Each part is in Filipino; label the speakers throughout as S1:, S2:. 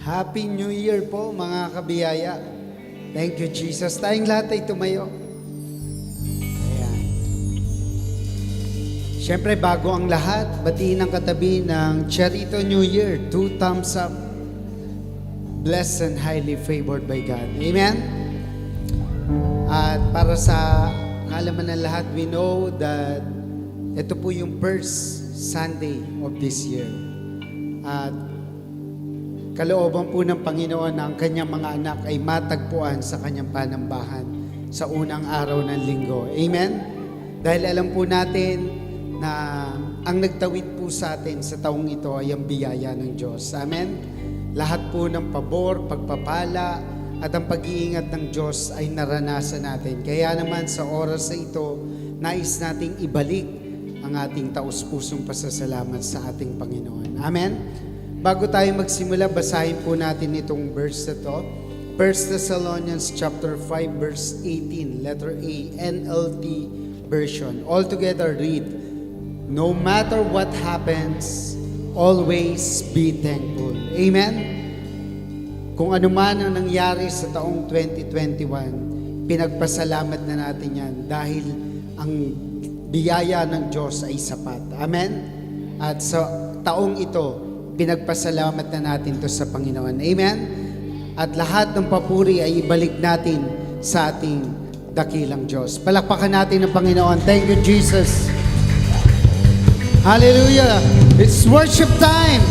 S1: Happy New Year po mga kabiyaya. Thank you Jesus. Tayong lahat ay tumayo. Ayan. Siyempre bago ang lahat, batiin ang katabi ng Charito New Year. 2 thumbs up. Blessed and highly favored by God. Amen? At para sa kaalaman ng lahat, we know that ito po yung first Sunday of this year. At kalooban po ng Panginoon na ang kanyang mga anak ay matagpuan sa kanyang panambahan sa unang araw ng linggo. Amen? Dahil alam po natin na ang nagtawid po sa atin sa taong ito ay ang biyaya ng Diyos. Amen? Lahat po ng pabor, pagpapala, at ang pag-iingat ng Diyos ay naranasan natin. Kaya naman sa oras na ito, nais nating ibalik ang ating taus-pusong pasasalamat sa ating Panginoon. Amen? Bago tayo magsimula, basahin po natin itong verse na to. 1 Thessalonians chapter 5 verse 18, letter A, NLT version. All together read, "No matter what happens, always be thankful." Amen? Kung ano man ang nangyari sa taong 2021, pinagpasalamat na natin yan dahil ang biyaya ng Diyos ay sapat. Amen? At sa taong ito, pinagpasalamat na natin to sa Panginoon. Amen? At lahat ng papuri ay ibalik natin sa ating dakilang Diyos. Palakpakan natin ang Panginoon. Thank you, Jesus. Hallelujah. It's worship time.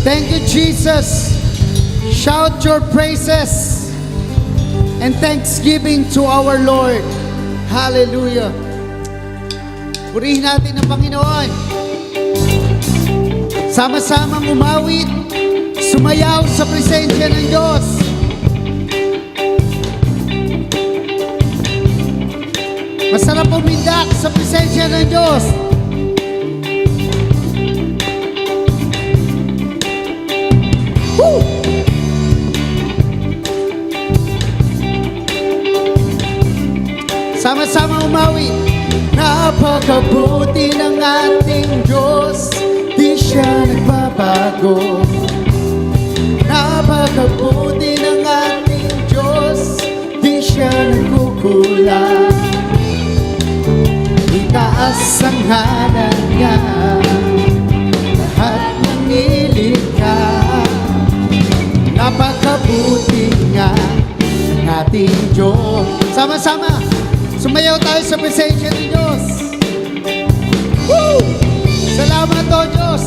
S1: Thank you, Jesus. Shout your praises and thanksgiving to our Lord. Hallelujah. Purihin natin ang Panginoon. Sama-samang umawit, sumayaw sa presensya ng Diyos. Masarap umindak sa presensya ng Diyos. Woo! Sama-sama umawit. Napakabuti ng ating Diyos, di siya nagbabago. Napakabuti ng ating Diyos, di siya nagkukulang. Itaas ang ngalan niya, lahat ng nilikha. Napakabuti nga ng ating Diyos. Sama-sama, sumayaw tayo sa presensya ng Diyos. Woo! Salamat o Diyos.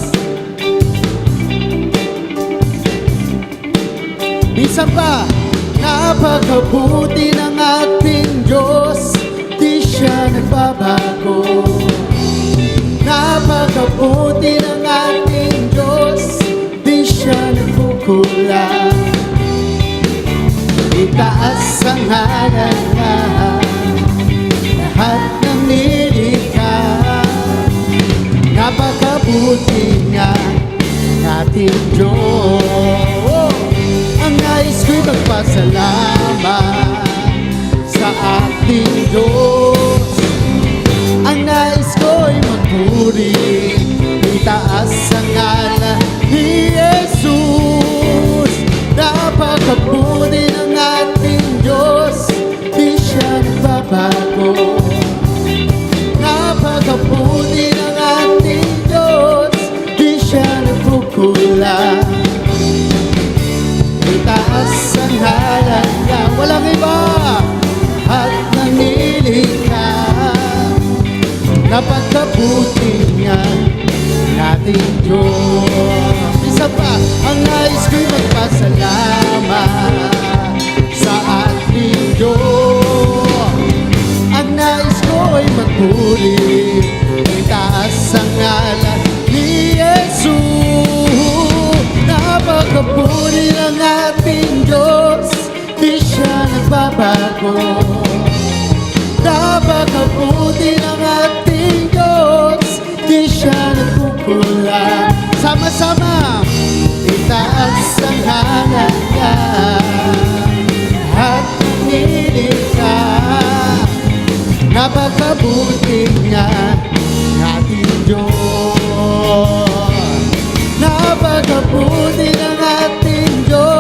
S1: Minsan pa, napakabuti ng ating Diyos, di siya nagbabago. Napakabuti ng ating Diyos, di siya nagkukulang. Itaas ang ngalan niya, lahat ng nilikha. Napakabuti nga ng ating Diyos. Ang nais ko'y magpasalamat sa ating Diyos. Ang nais ko'y magpuri, itaas ang ngalan ni Jesus. Napakabuti ng ating Diyos, di siya nagbabago. Napakabuti ng ating Diyos, di siya nagkukulang. Itaas ang ngalan niya, walang iba at nangilikha. Napakabuti niya ng ating Diyos. Isa pa, ang nais ko'y magpasalamat sa ating Diyos. Ang nais ko'y magpuri, itaas ang ngalan ni Jesus. Napakabuti ng ating Diyos, di siya nagbabago. Napakabuti ng ating Diyos, di siya nagkukulang. Sama-sama, itaas ang ngalan niya, at nilikha. Napakabuti niya ng ating Diyos. Napakabuti ng ating Diyos.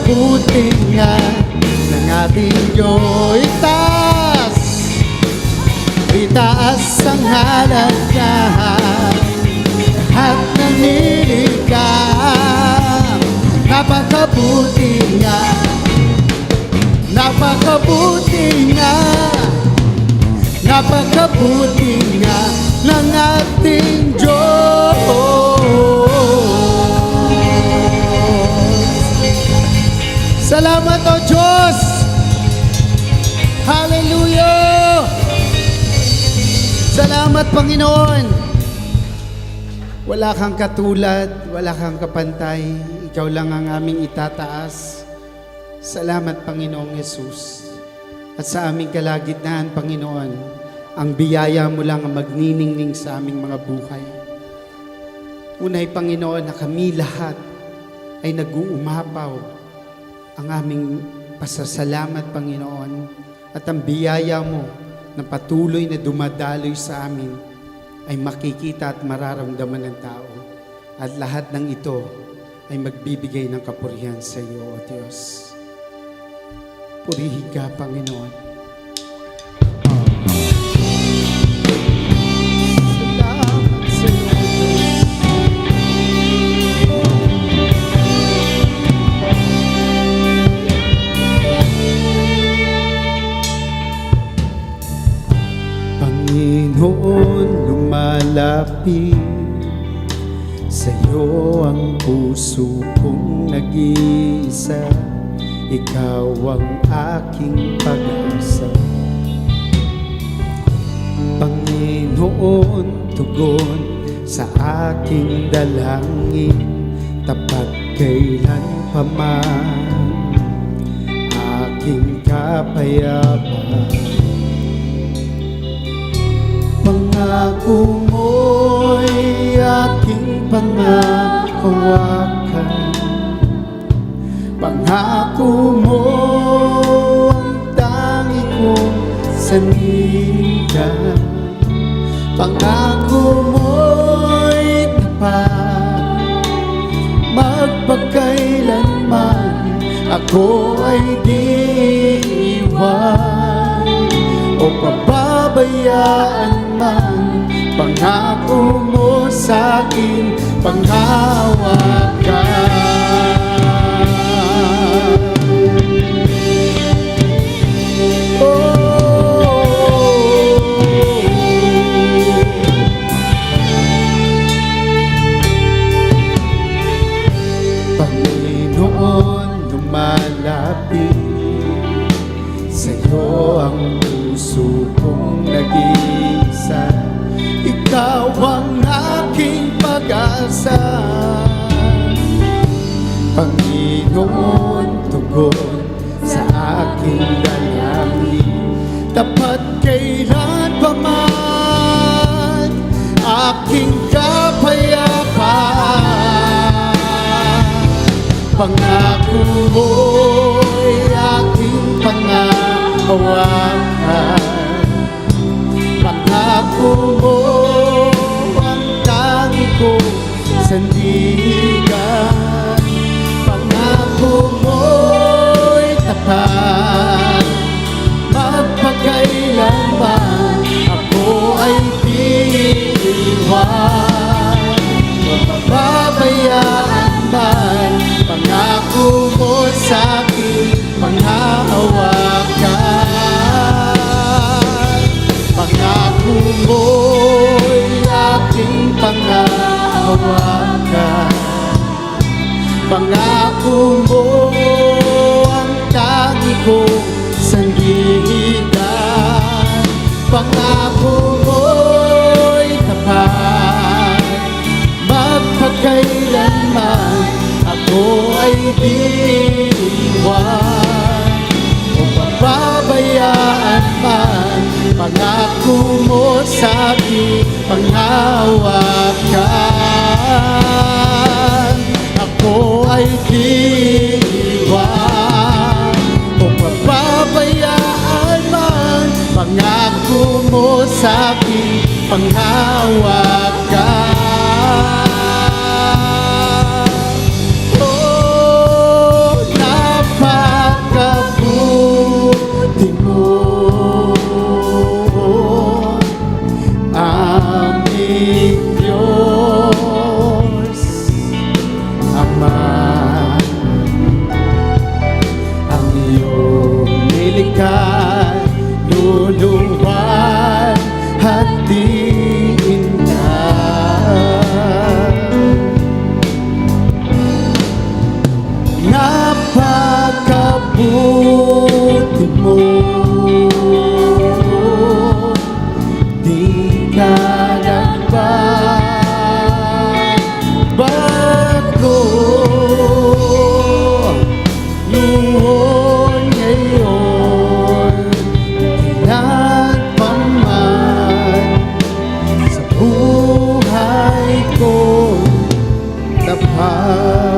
S1: Napakabutingan ng ating Diyos. Itaas ang halad niya at nanilikap. Napakabuti nga, napakabuti nga, napakabuti nga ng ating Diyos. Salamat o Diyos! Hallelujah! Salamat Panginoon! Wala kang katulad, wala kang kapantay. Ikaw lang ang aming itataas. Salamat Panginoong Yesus. At sa aming kalagitnaan, Panginoon, ang biyaya mo lang ang magniningning sa aming mga buhay. Unay Panginoon na kami lahat ay nag-uumapaw ang aming pasasalamat Panginoon at ang biyaya mo na patuloy na dumadaloy sa amin ay makikita at mararamdaman ng tao. At lahat ng ito ay magbibigay ng kapurihan sa iyo, O Diyos. Purihin ka, Panginoon. Salamat sa iyo, Diyos. Panginoon, lumalapit sa'yo ang puso kong nag-iisa. Ikaw ang aking pag-asa. Panginoon, tugon sa aking dalangin, tapat kailanpaman aking kapayapaan. Pangako mo'y aking panghahawakan. Pangako mo ang tangi kong sandigan. Pangako mo'y tapat, magpakailanman ako ay di iwan o pababayaan man. Pangako mo sa'kin, panghawakan. Panginoon, lumalapit sa'yo ang puso kong nag-iisa. Ikaw ang aking pag-asa. Panginoon, tugon sa aking dalangin, tapat kailanpaman aking kapayapaan. Pangako mo'y aking panghahawakan. Pangako mo ang tangi kong sandigan. Pangako mo'y tapat, magpakailanman ako ay di iwan o pababayaan man. Pangako mo sa'kin, panghahawakan. Pangako mo'y aking panghahawakan. Pangako mo ang tangi kong sandigan. Pangako mo'y tapat, magpakailanman ako ay di iwan o pababayaan man. Pangako mo sa'kin, panghawakan. Ako ay di iwan o pababayaan man. Pangako mo sa'kin, panghawakan. Oh, napakabuti mo. Di ka nagbabago. Noon, ngayon, kailan pa man, sa buhay ko tapat.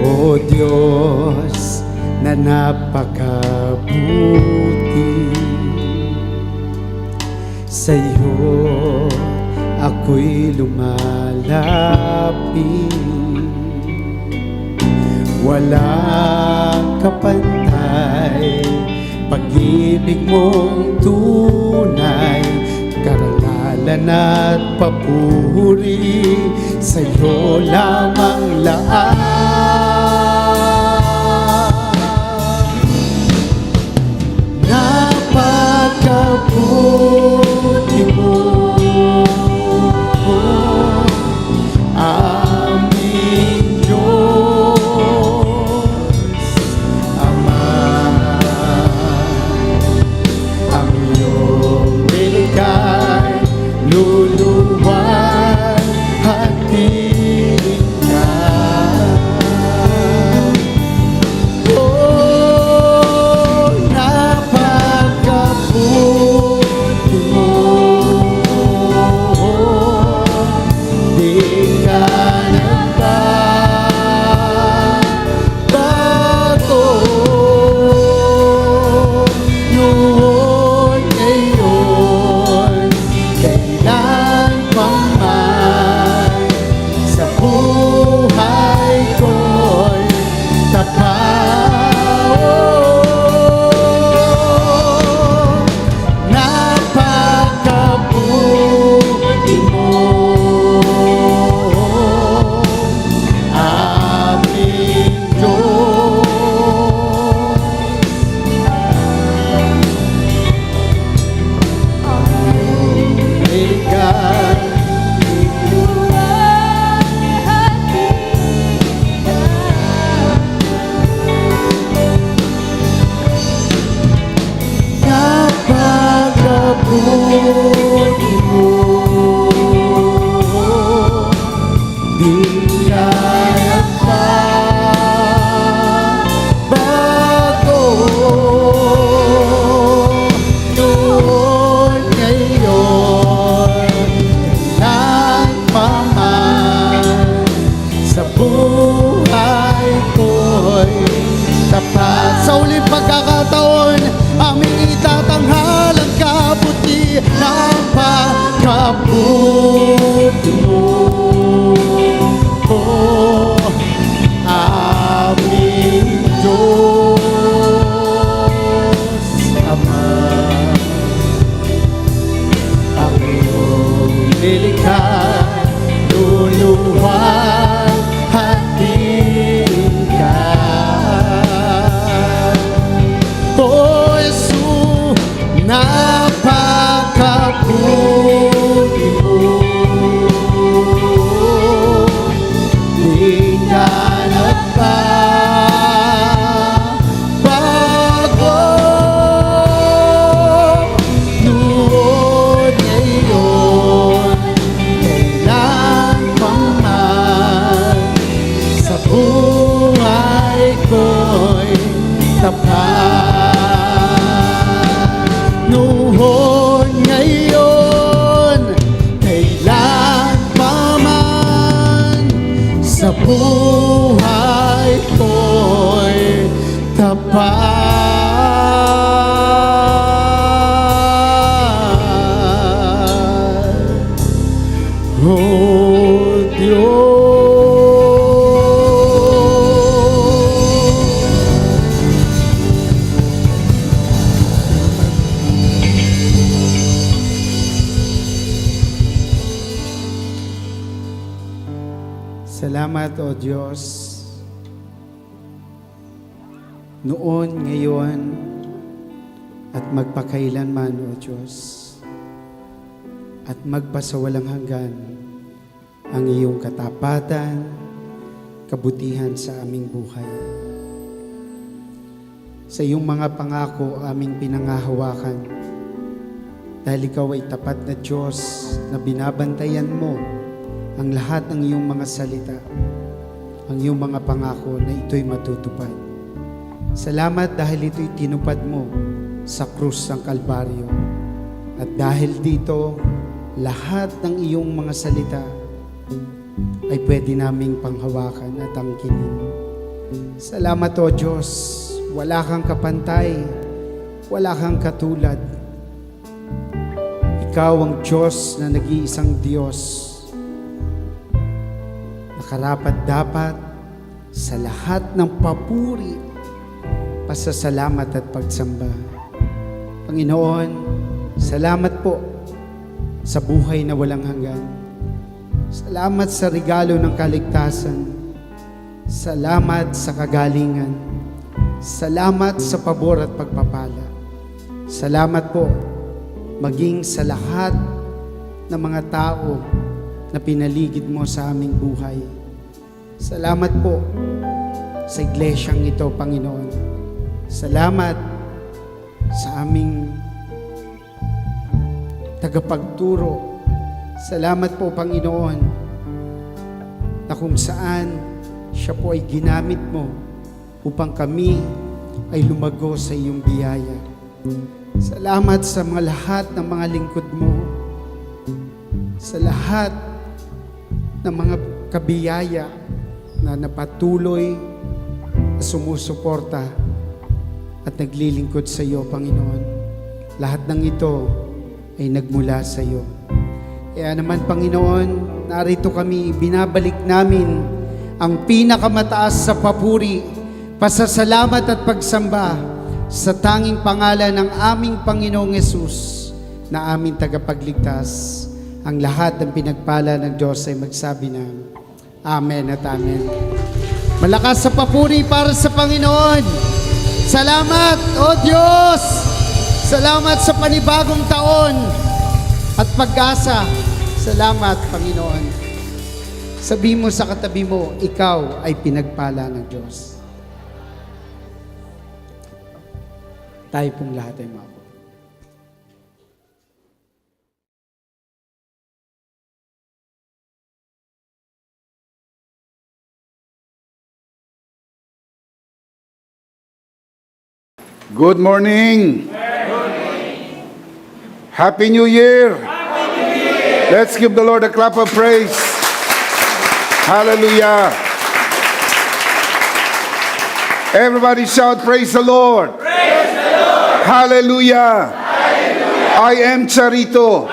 S1: O Diyos na napakabuti, sa'yo ako'y lumalapit. Walang kapantay, pag-ibig mong tunay, karangalan at papuri, sa'yo lamang lahat. Napakabuti mo, aming Diyos Ama. Ang iyong bilikay, luluwan at tingnan. Oh, napakabuti mo. Di ka nagbabago. Noon, ngayon, kailan pa man, sa buhay ko'y tapat. Napakabuti mo, aming Diyos. Bigat, napakabuti mo. Di ka nagbabago. Noon, ngayon, kailan pa man, sa buhay ko'y tapat. Sa uling pagkakataon, aming itatanghal ang kabuti, napakabuti mo. Oh, aming Diyos Ama. Ang iyong nilikha, luluwan at tingnan. O Jesus, napakabuti mo. Di ka nagbabago. Noon, ngayon, kailan pa man, sa buhay ko'y tapat. Noon, ngayon, kailan pa man, sa buhay ko'y tapat. Oh Diyos. Salamat, O Diyos. Noon, ngayon, at magpakailanman, O Diyos, at magpasawalang hanggan, ang iyong katapatan, kabutihan sa aming buhay. Sa iyong mga pangako aming pinangahawakan, dahil ikaw ay tapat na Diyos na binabantayan mo ang lahat ng iyong mga salita, ang iyong mga pangako na ito'y matutupad. Salamat dahil ito'y tinupad mo sa krus ng Kalbaryo. At dahil dito, lahat ng iyong mga salita ay pwede naming panghawakan at angkinin. Salamat o Diyos, wala kang kapantay, wala kang katulad. Ikaw ang Diyos na nag-iisang Diyos, na karapat-dapat sa lahat ng papuri, pasasalamat at pagsamba. Panginoon, salamat po sa buhay na walang hanggan. Salamat sa regalo ng kaligtasan. Salamat sa kagalingan. Salamat sa pabor at pagpapala. Salamat po maging sa lahat ng mga tao na pinaligid mo sa aming buhay. Salamat po sa iglesyang ito, Panginoon. Salamat sa aming tagapagturo. Salamat po, Panginoon, na kung saan siya po ay ginamit mo upang kami ay lumago sa iyong biyaya. Salamat sa mga lahat ng mga lingkod mo, sa lahat ng mga kabiyaya na napatuloy na sumusuporta at naglilingkod sa iyo, Panginoon. Lahat ng ito ay nagmula sa iyo. Kaya naman, Panginoon, narito kami, binabalik namin ang pinakamataas sa papuri, pasasalamat at pagsamba sa tanging pangalan ng aming Panginoong Yesus na aming tagapagligtas. Ang lahat ng pinagpala ng Diyos ay magsabi ng Amen at Amen. Malakas sa papuri para sa Panginoon. Salamat, O Diyos! Salamat sa panibagong taon at pag-asa. Salamat, Panginoon. Sabihin mo sa katabi mo, ikaw ay pinagpala ng Diyos. Tayo pong lahat ay mako.
S2: Good morning. Happy New Year. Let's give the Lord a clap of praise. Hallelujah. Everybody shout, praise the Lord. Praise the Lord. Hallelujah. Hallelujah. I am Charito.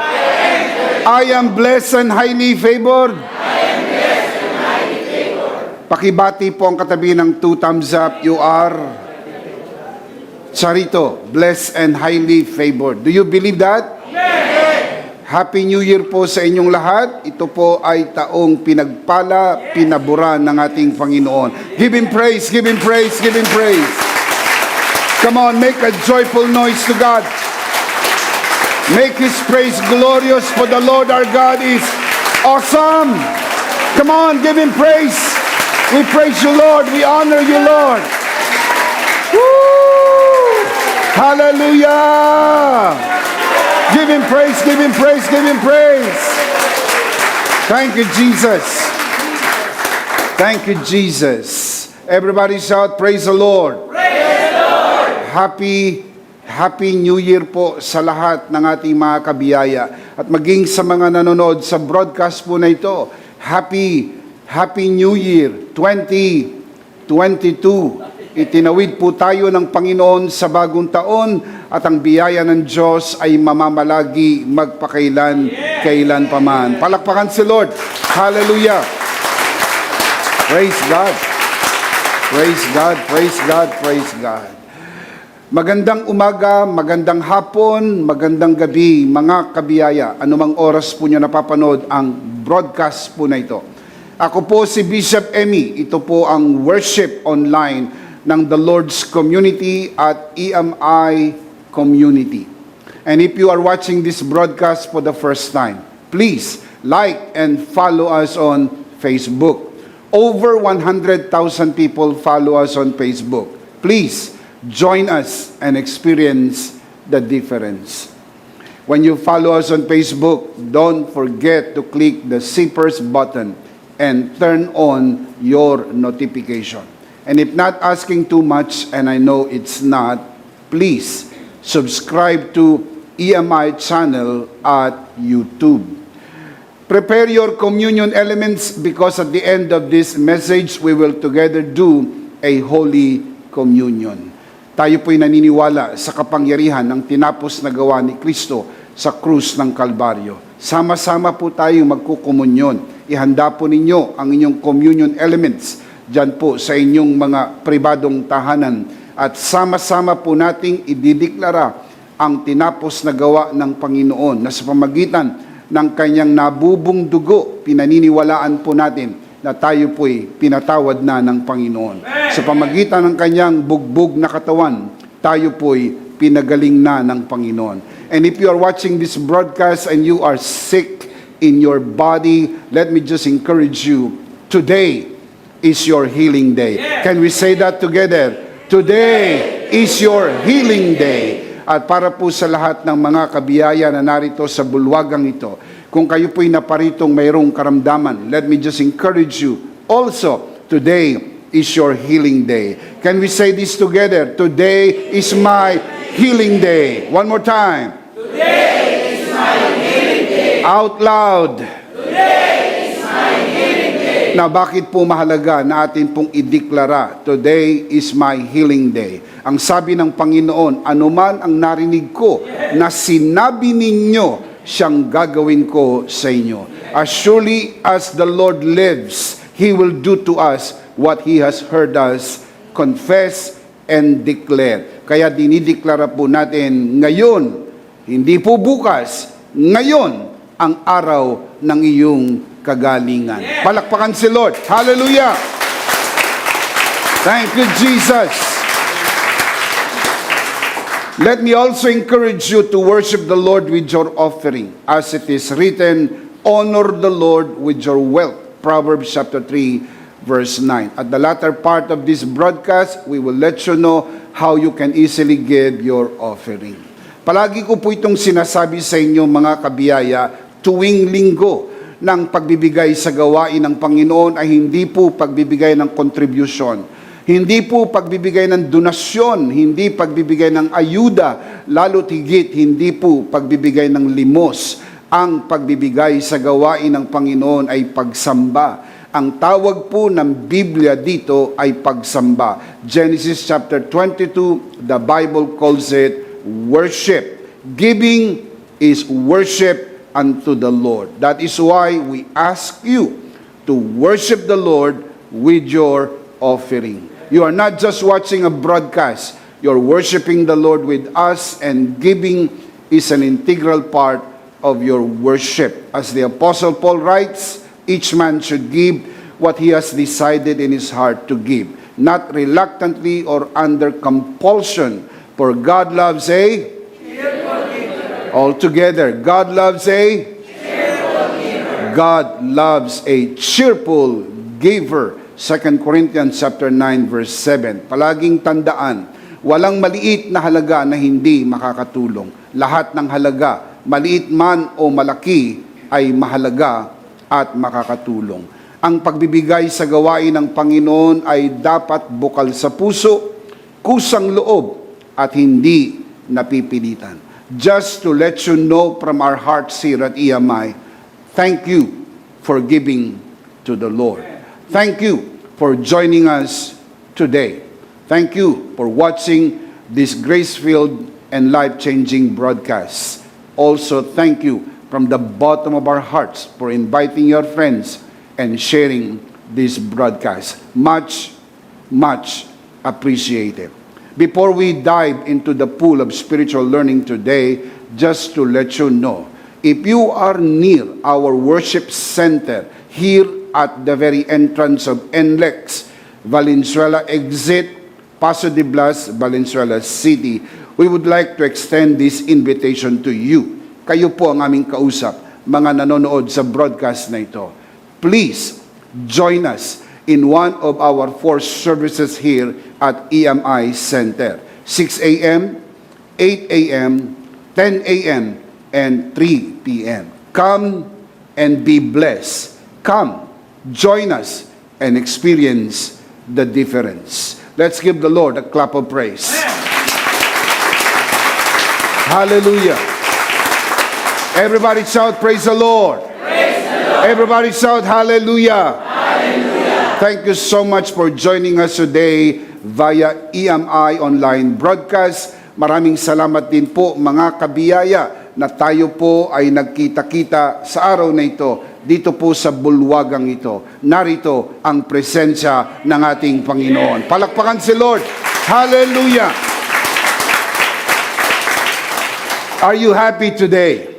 S2: I am blessed and highly favored. Pakibati po ang katabi ng 2 thumbs up. You are Charito, blessed and highly favored. Do you believe that? Yes. Happy New Year po sa inyong lahat. Ito po ay taong pinagpala, pinaburan ng ating Panginoon. Give Him praise, give Him praise, give Him praise. Come on, make a joyful noise to God. Make His praise glorious, for the Lord our God is awesome. Come on, give Him praise. We praise you, Lord. We honor you, Lord. Woo! Hallelujah! Give Him praise, give Him praise, give Him praise. Thank you, Jesus. Thank you, Jesus. Everybody shout, praise the Lord. Praise the Lord. Happy New Year po sa lahat ng ating mga kabiyaya. At maging sa mga nanonood sa broadcast po na ito, Happy New Year 2022. Itinawid po tayo ng Panginoon sa bagong taon at ang biyaya ng Diyos ay mamamalagi magpakailan, kailan paman. Palakpakan si Lord. Hallelujah. Praise God. Praise God, praise God, praise God. Magandang umaga, magandang hapon, magandang gabi, mga kabiyaya. Anumang oras po nyo napapanood ang broadcast po na ito. Ako po si Bishop Emmy. Ito po ang worship online ng The Lord's Community at EMI Community. And if you are watching this broadcast for the first time, please like and follow us on Facebook. Over 100,000 people follow us on Facebook. Please join us and experience the difference. When you follow us on Facebook, don't forget to click the Zippers button and turn on your notification. And if not asking too much, and I know it's not, please subscribe to EMI channel at YouTube. Prepare your communion elements because at the end of this message, we will together do a Holy Communion. Tayo po'y naniniwala sa kapangyarihan ng tinapos na gawa ni Kristo sa krus ng Kalbaryo. Sama-sama po tayong magkukomunyon. Ihanda po ninyo ang inyong communion elements dyan po sa inyong mga pribadong tahanan. At sama-sama po nating idideklara ang tinapos na gawa ng Panginoon na sa pamagitan ng kanyang nabubong dugo, pinaniniwalaan po natin na tayo po'y pinatawad na ng Panginoon. Sa pamagitan ng kanyang bugbog na katawan, tayo po'y pinagaling na ng Panginoon. And if you are watching this broadcast and you are sick in your body, let me just encourage you, today is your healing day. Can we say that together? Today is your healing day. At para po sa lahat ng mga kabiyaya na narito sa bulwagang ito, kung kayo po'y naparitong mayroong karamdaman, let me just encourage you. Also, today is your healing day. Can we say this together? Today is my healing day. One more time.
S3: Today is my healing day.
S2: Out loud.
S3: Today is my healing day.
S2: Na bakit po mahalaga na atin pong ideklara, today is my healing day. Ang sabi ng Panginoon, anuman ang narinig ko na sinabi ninyo, siyang gagawin ko sa inyo. As surely as the Lord lives, He will do to us what He has heard us confess and declare. Kaya dinideklara po natin ngayon, hindi po bukas, ngayon ang araw ng iyong kagalingan. Palakpakan si Lord. Hallelujah! Thank you, Jesus. Let me also encourage you to worship the Lord with your offering. As it is written, honor the Lord with your wealth. Proverbs chapter 3, verse 9. At the latter part of this broadcast, we will let you know how you can easily give your offering. Palagi ko po itong sinasabi sa inyo mga kabiyaya, tuwing linggo ng pagbibigay sa gawain ng Panginoon ay hindi po pagbibigay ng contribution. Hindi po pagbibigay ng donasyon, hindi pagbibigay ng ayuda, lalo't higit hindi po pagbibigay ng limos. Ang pagbibigay sa gawain ng Panginoon ay pagsamba. Ang tawag po ng Biblia dito ay pagsamba. Genesis chapter 22, the Bible calls it worship. Giving is worship unto the Lord. That is why we ask you to worship the Lord with your offering. You are not just watching a broadcast. You're worshiping the Lord with us, and giving is an integral part of your worship. As the Apostle Paul writes, each man should give what he has decided in his heart to give, not reluctantly or under compulsion, for God loves a all together. God loves a God loves a cheerful giver. 2 Corinthians chapter 9 verse 7. Palaging tandaan, walang maliit na halaga na hindi makakatulong. Lahat ng halaga, maliit man o malaki, ay mahalaga at makakatulong. Ang pagbibigay sa gawain ng Panginoon ay dapat bukal sa puso, kusang loob, at hindi napipilitan. Just to let you know from our hearts here at EMI, thank you for giving to the Lord. Thank you for joining us today. Thank you for watching this grace-filled and life-changing broadcast. Also, thank you from the bottom of our hearts for inviting your friends and sharing this broadcast. Much, much appreciated. Before we dive into the pool of spiritual learning today, just to let you know, if you are near our worship center here at the very entrance of NLEX, Valenzuela exit, Paso de Blas, Valenzuela City, we would like to extend this invitation to you. Kayo po ang aming kausap. mga nanonood sa broadcast na ito. Please join us in one of our 4 services here at EMI Center. 6 a.m., 8 a.m., 10 a.m., and 3 p.m. Come and be blessed. Come, join us, and experience the difference. Let's give the Lord a clap of praise. Hallelujah. Everybody shout, praise the Lord.
S3: Praise the Lord.
S2: Everybody shout, hallelujah.
S3: Hallelujah.
S2: Thank you so much for joining us today via EMI online broadcast. Maraming salamat din po mga kabiyaya na tayo po ay nagkita-kita sa araw na ito, dito po sa bulwagang ito. Narito ang presensya ng ating Panginoon. Palakpakan si Lord. Hallelujah! Are you happy today?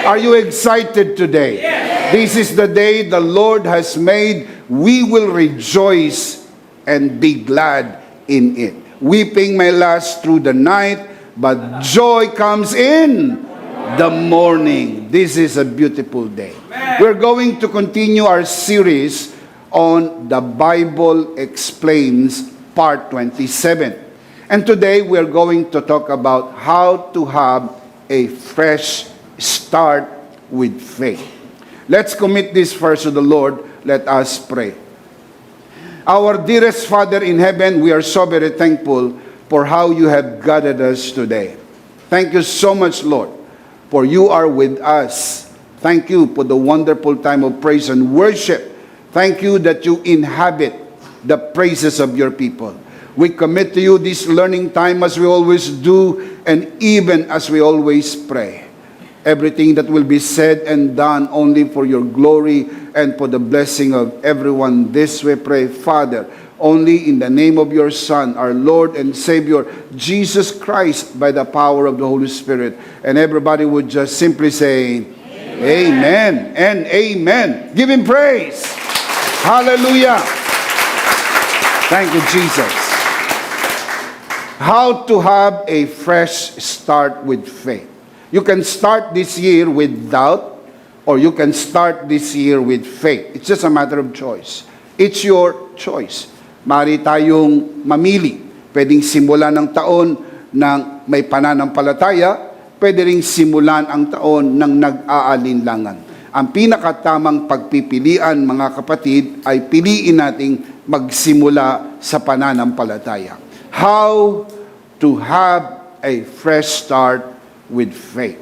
S2: Are you excited today? This is the day the Lord has made. We will rejoice and be glad in it. Weeping may last through the night, but joy comes in the morning. This is a beautiful day. We're going to continue our series on the Bible Explains Part 27. And today we're going to talk about how to have a fresh start with faith. Let's commit this first to the Lord. Let us pray. Our dearest Father in heaven, we are so very thankful for how you have gathered us today. Thank you so much, Lord, for you are with us. Thank you for the wonderful time of praise and worship. Thank you that you inhabit the praises of your people. We commit to you this learning time as we always do, and even as we always pray. Everything that will be said and done only for your glory and for the blessing of everyone. This we pray, Father, only in the name of your Son, our Lord and Savior, Jesus Christ, by the power of the Holy Spirit. And everybody would just simply say, Amen and amen. Give him praise. Hallelujah. Thank you, Jesus. How to have a fresh start with faith. You can start this year with doubt, or you can start this year with faith. It's just a matter of choice. It's your choice. Mari tayong mamili. Pwedeng simulan ng taon ng may pananampalataya, pwede ring simulan ang taon ng nag-aalinlangan. Ang pinakatamang pagpipilian, mga kapatid, ay piliin nating magsimula sa pananampalataya. How to have a fresh start with faith.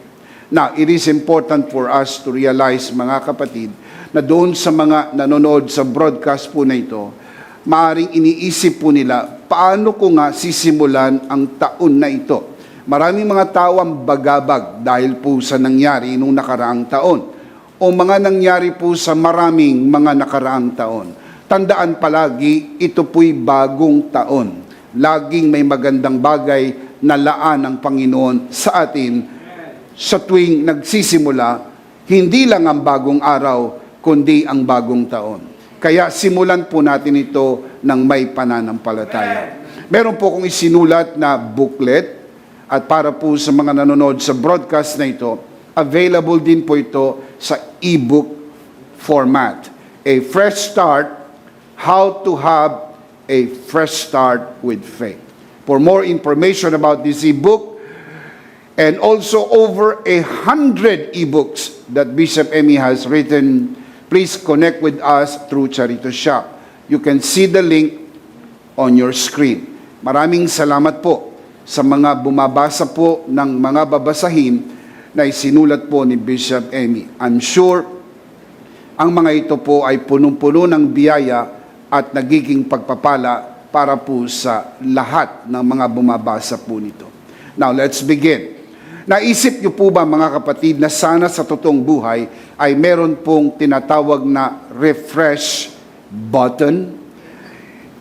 S2: Now, it is important for us to realize, mga kapatid, na doon sa mga nanonood sa broadcast po na ito, maaaring iniisip po nila, paano ko nga sisimulan ang taon na ito? Maraming mga tao ang bagabag dahil po sa nangyari nung nakaraang taon, o mga nangyari po sa maraming mga nakaraang taon. Tandaan palagi, ito po'y bagong taon. Laging may magandang bagay na laan ng Panginoon sa atin sa tuwing nagsisimula, hindi lang ang bagong araw, kundi ang bagong taon. Kaya simulan po natin ito ng may pananampalataya. Meron po akong isinulat na booklet, at para po sa mga nanonood sa broadcast na ito, available din po ito sa e-book format. A Fresh Start, How to Have a Fresh Start with Faith. For more information about this e-book, and also over 100 e-books that Bishop Emmy has written, please connect with us through Charito Shop. You can see the link on your screen. Maraming salamat po sa mga bumabasa po ng mga babasahin na isinulat po ni Bishop Emmy. I'm sure ang mga ito po ay punong-puno ng biyaya at nagiging pagpapala para po sa lahat ng mga bumabasa po nito. Now, let's begin. Naisip niyo po ba, mga kapatid, na sana sa totoong buhay ay meron pong tinatawag na refresh button?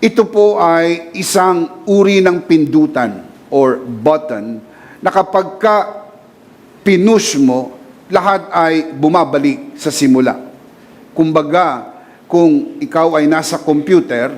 S2: Ito po ay isang uri ng pindutan or button na kapag ka pinush mo, lahat ay bumabalik sa simula. Kumbaga, kung ikaw ay nasa computer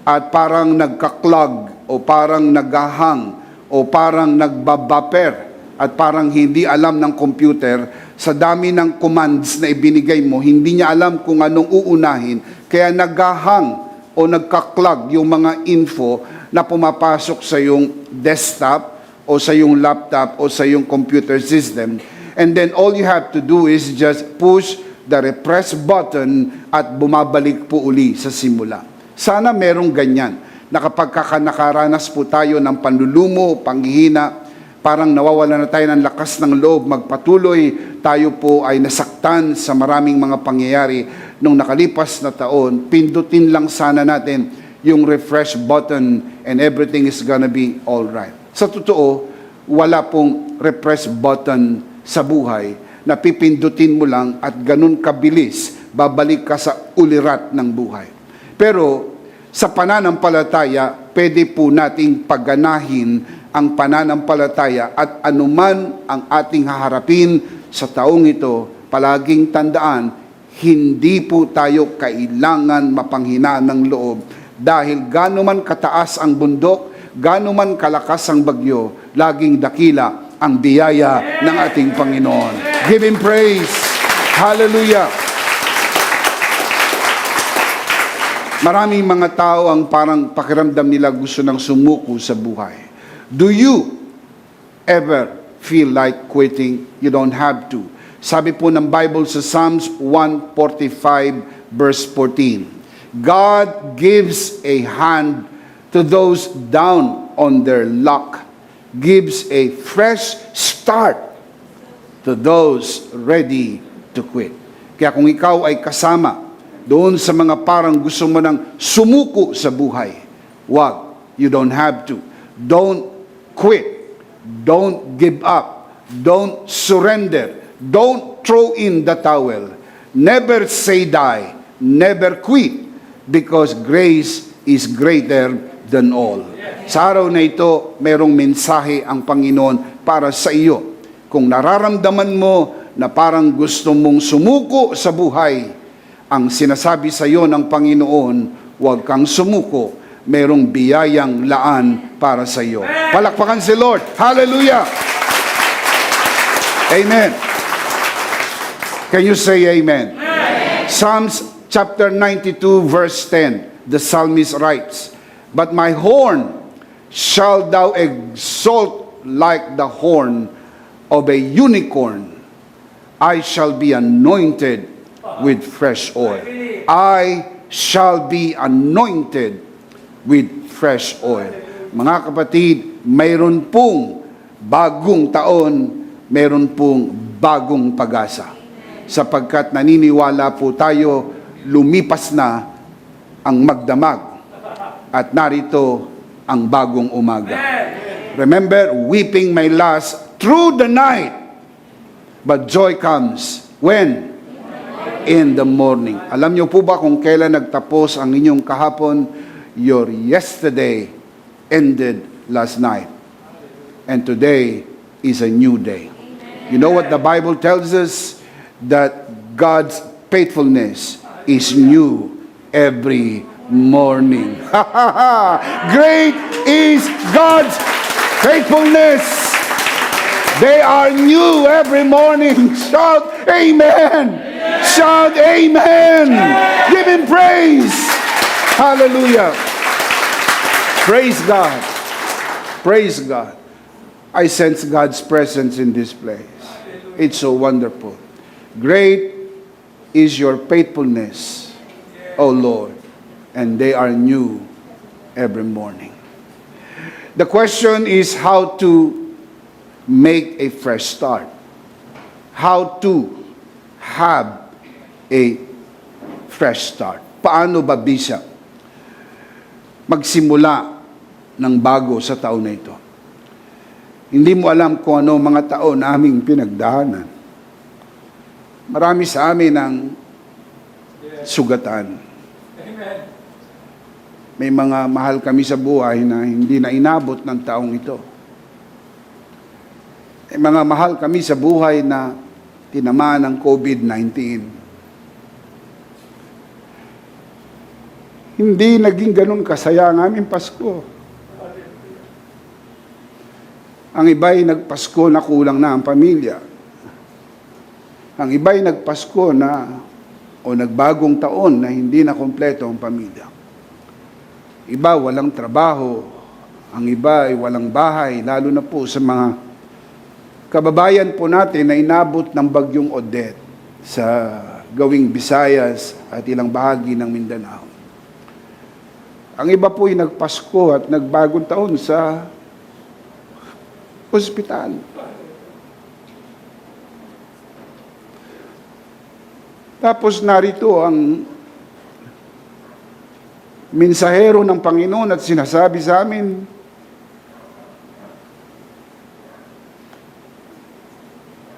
S2: at parang nagka-clog o parang naghahang o parang nagbabaper at parang hindi alam ng computer, sa dami ng commands na ibinigay mo, hindi niya alam kung anong uunahin, kaya naghahang o nagka-clog yung mga info na pumapasok sa yung desktop o sa yung laptop o sa yung computer system. And then all you have to do is just push the refresh button at bumabalik po uli sa simula. Sana merong ganyan, na kapag nakaranas po tayo ng panlulumo, panghihina, parang nawawala na tayo ng lakas ng loob, magpatuloy, tayo po ay nasaktan sa maraming mga pangyayari nung nakalipas na taon, pindutin lang sana natin yung refresh button and everything is gonna be alright. Sa totoo, wala pong refresh button sa buhay na pipindutin mo lang at ganun kabilis, babalik ka sa ulirat ng buhay. Pero sa pananampalataya, pwede po nating pagganahin ang pananampalataya at anuman ang ating haharapin sa taong ito, palaging tandaan, hindi po tayo kailangan mapanghinaan ng loob dahil gaano man kataas ang bundok, gaano man kalakas ang bagyo, laging dakila ang biyaya ng ating Panginoon. Give Him praise. Hallelujah. Maraming mga tao ang parang pakiramdam nila gusto ng sumuko sa buhay. Do you ever feel like quitting? You don't have to. Sabi po ng Bible sa Psalms 145 verse 14, God gives a hand to those down on their luck, gives a fresh start to those ready to quit. Kaya kung ikaw ay kasama doon sa mga parang gusto mo nang sumuko sa buhay, wag, you don't have to. Don't quit. Don't give up. Don't surrender. Don't throw in the towel. Never say die. Never quit. Because grace is greater than all. Sa araw na ito, merong mensahe ang Panginoon para sa iyo. Kung nararamdaman mo na parang gusto mong sumuko sa buhay, ang sinasabi sa iyo ng Panginoon, huwag kang sumuko. Merong biyayang laan para sa iyo. Palakpakan si Lord. Hallelujah! Amen. Can you say amen? Amen. Psalms chapter 92 verse 10, the psalmist writes, But my horn shall thou exalt like the horn of a unicorn. I shall be anointed with fresh oil. I shall be anointed with fresh oil. Mga kapatid, mayroon pong bagong taon, mayroon pong bagong pag-asa. Sapagkat naniniwala po tayo, lumipas na ang magdamag at narito ang bagong umaga. Remember, weeping may last through the night, but joy comes when? In the morning. Alam niyo po ba kung kailan nagtapos ang inyong kahapon? Your yesterday ended last night. And today is a new day. You know what the Bible tells us? That God's faithfulness is new every morning. Great is God's faithfulness. They are new every morning. Shout amen. Shout amen. Give Him praise. Hallelujah. Praise God. Praise God. I sense God's presence in this place. It's so wonderful. Great is your faithfulness, O Lord, and they are new every morning. The question is how to make a fresh start. How to have a fresh start. Paano ba, Bishop, magsimula ng bago sa taon na ito? Hindi mo alam kung ano mga taon na aming pinagdaanan. Marami sa amin ang sugatan. May mga mahal kami sa buhay na hindi na inabot ng taong ito. May mga mahal kami sa buhay na tinamaan ng COVID-19. Hindi naging ganun kasaya ang aming Pasko. Ang iba'y nagpasko na kulang na ang pamilya. Ang iba'y nagpasko na o nagbagong taon na hindi na kompleto ang pamilya. Iba walang trabaho, ang iba ay walang bahay, lalo na po sa mga kababayan po natin na inabot ng bagyong Odette sa gawing Visayas at ilang bahagi ng Mindanao. Ang iba po ay nagpasko at nagbagong taon sa ospital. Tapos narito ang mensahero ng Panginoon at sinasabi sa amin,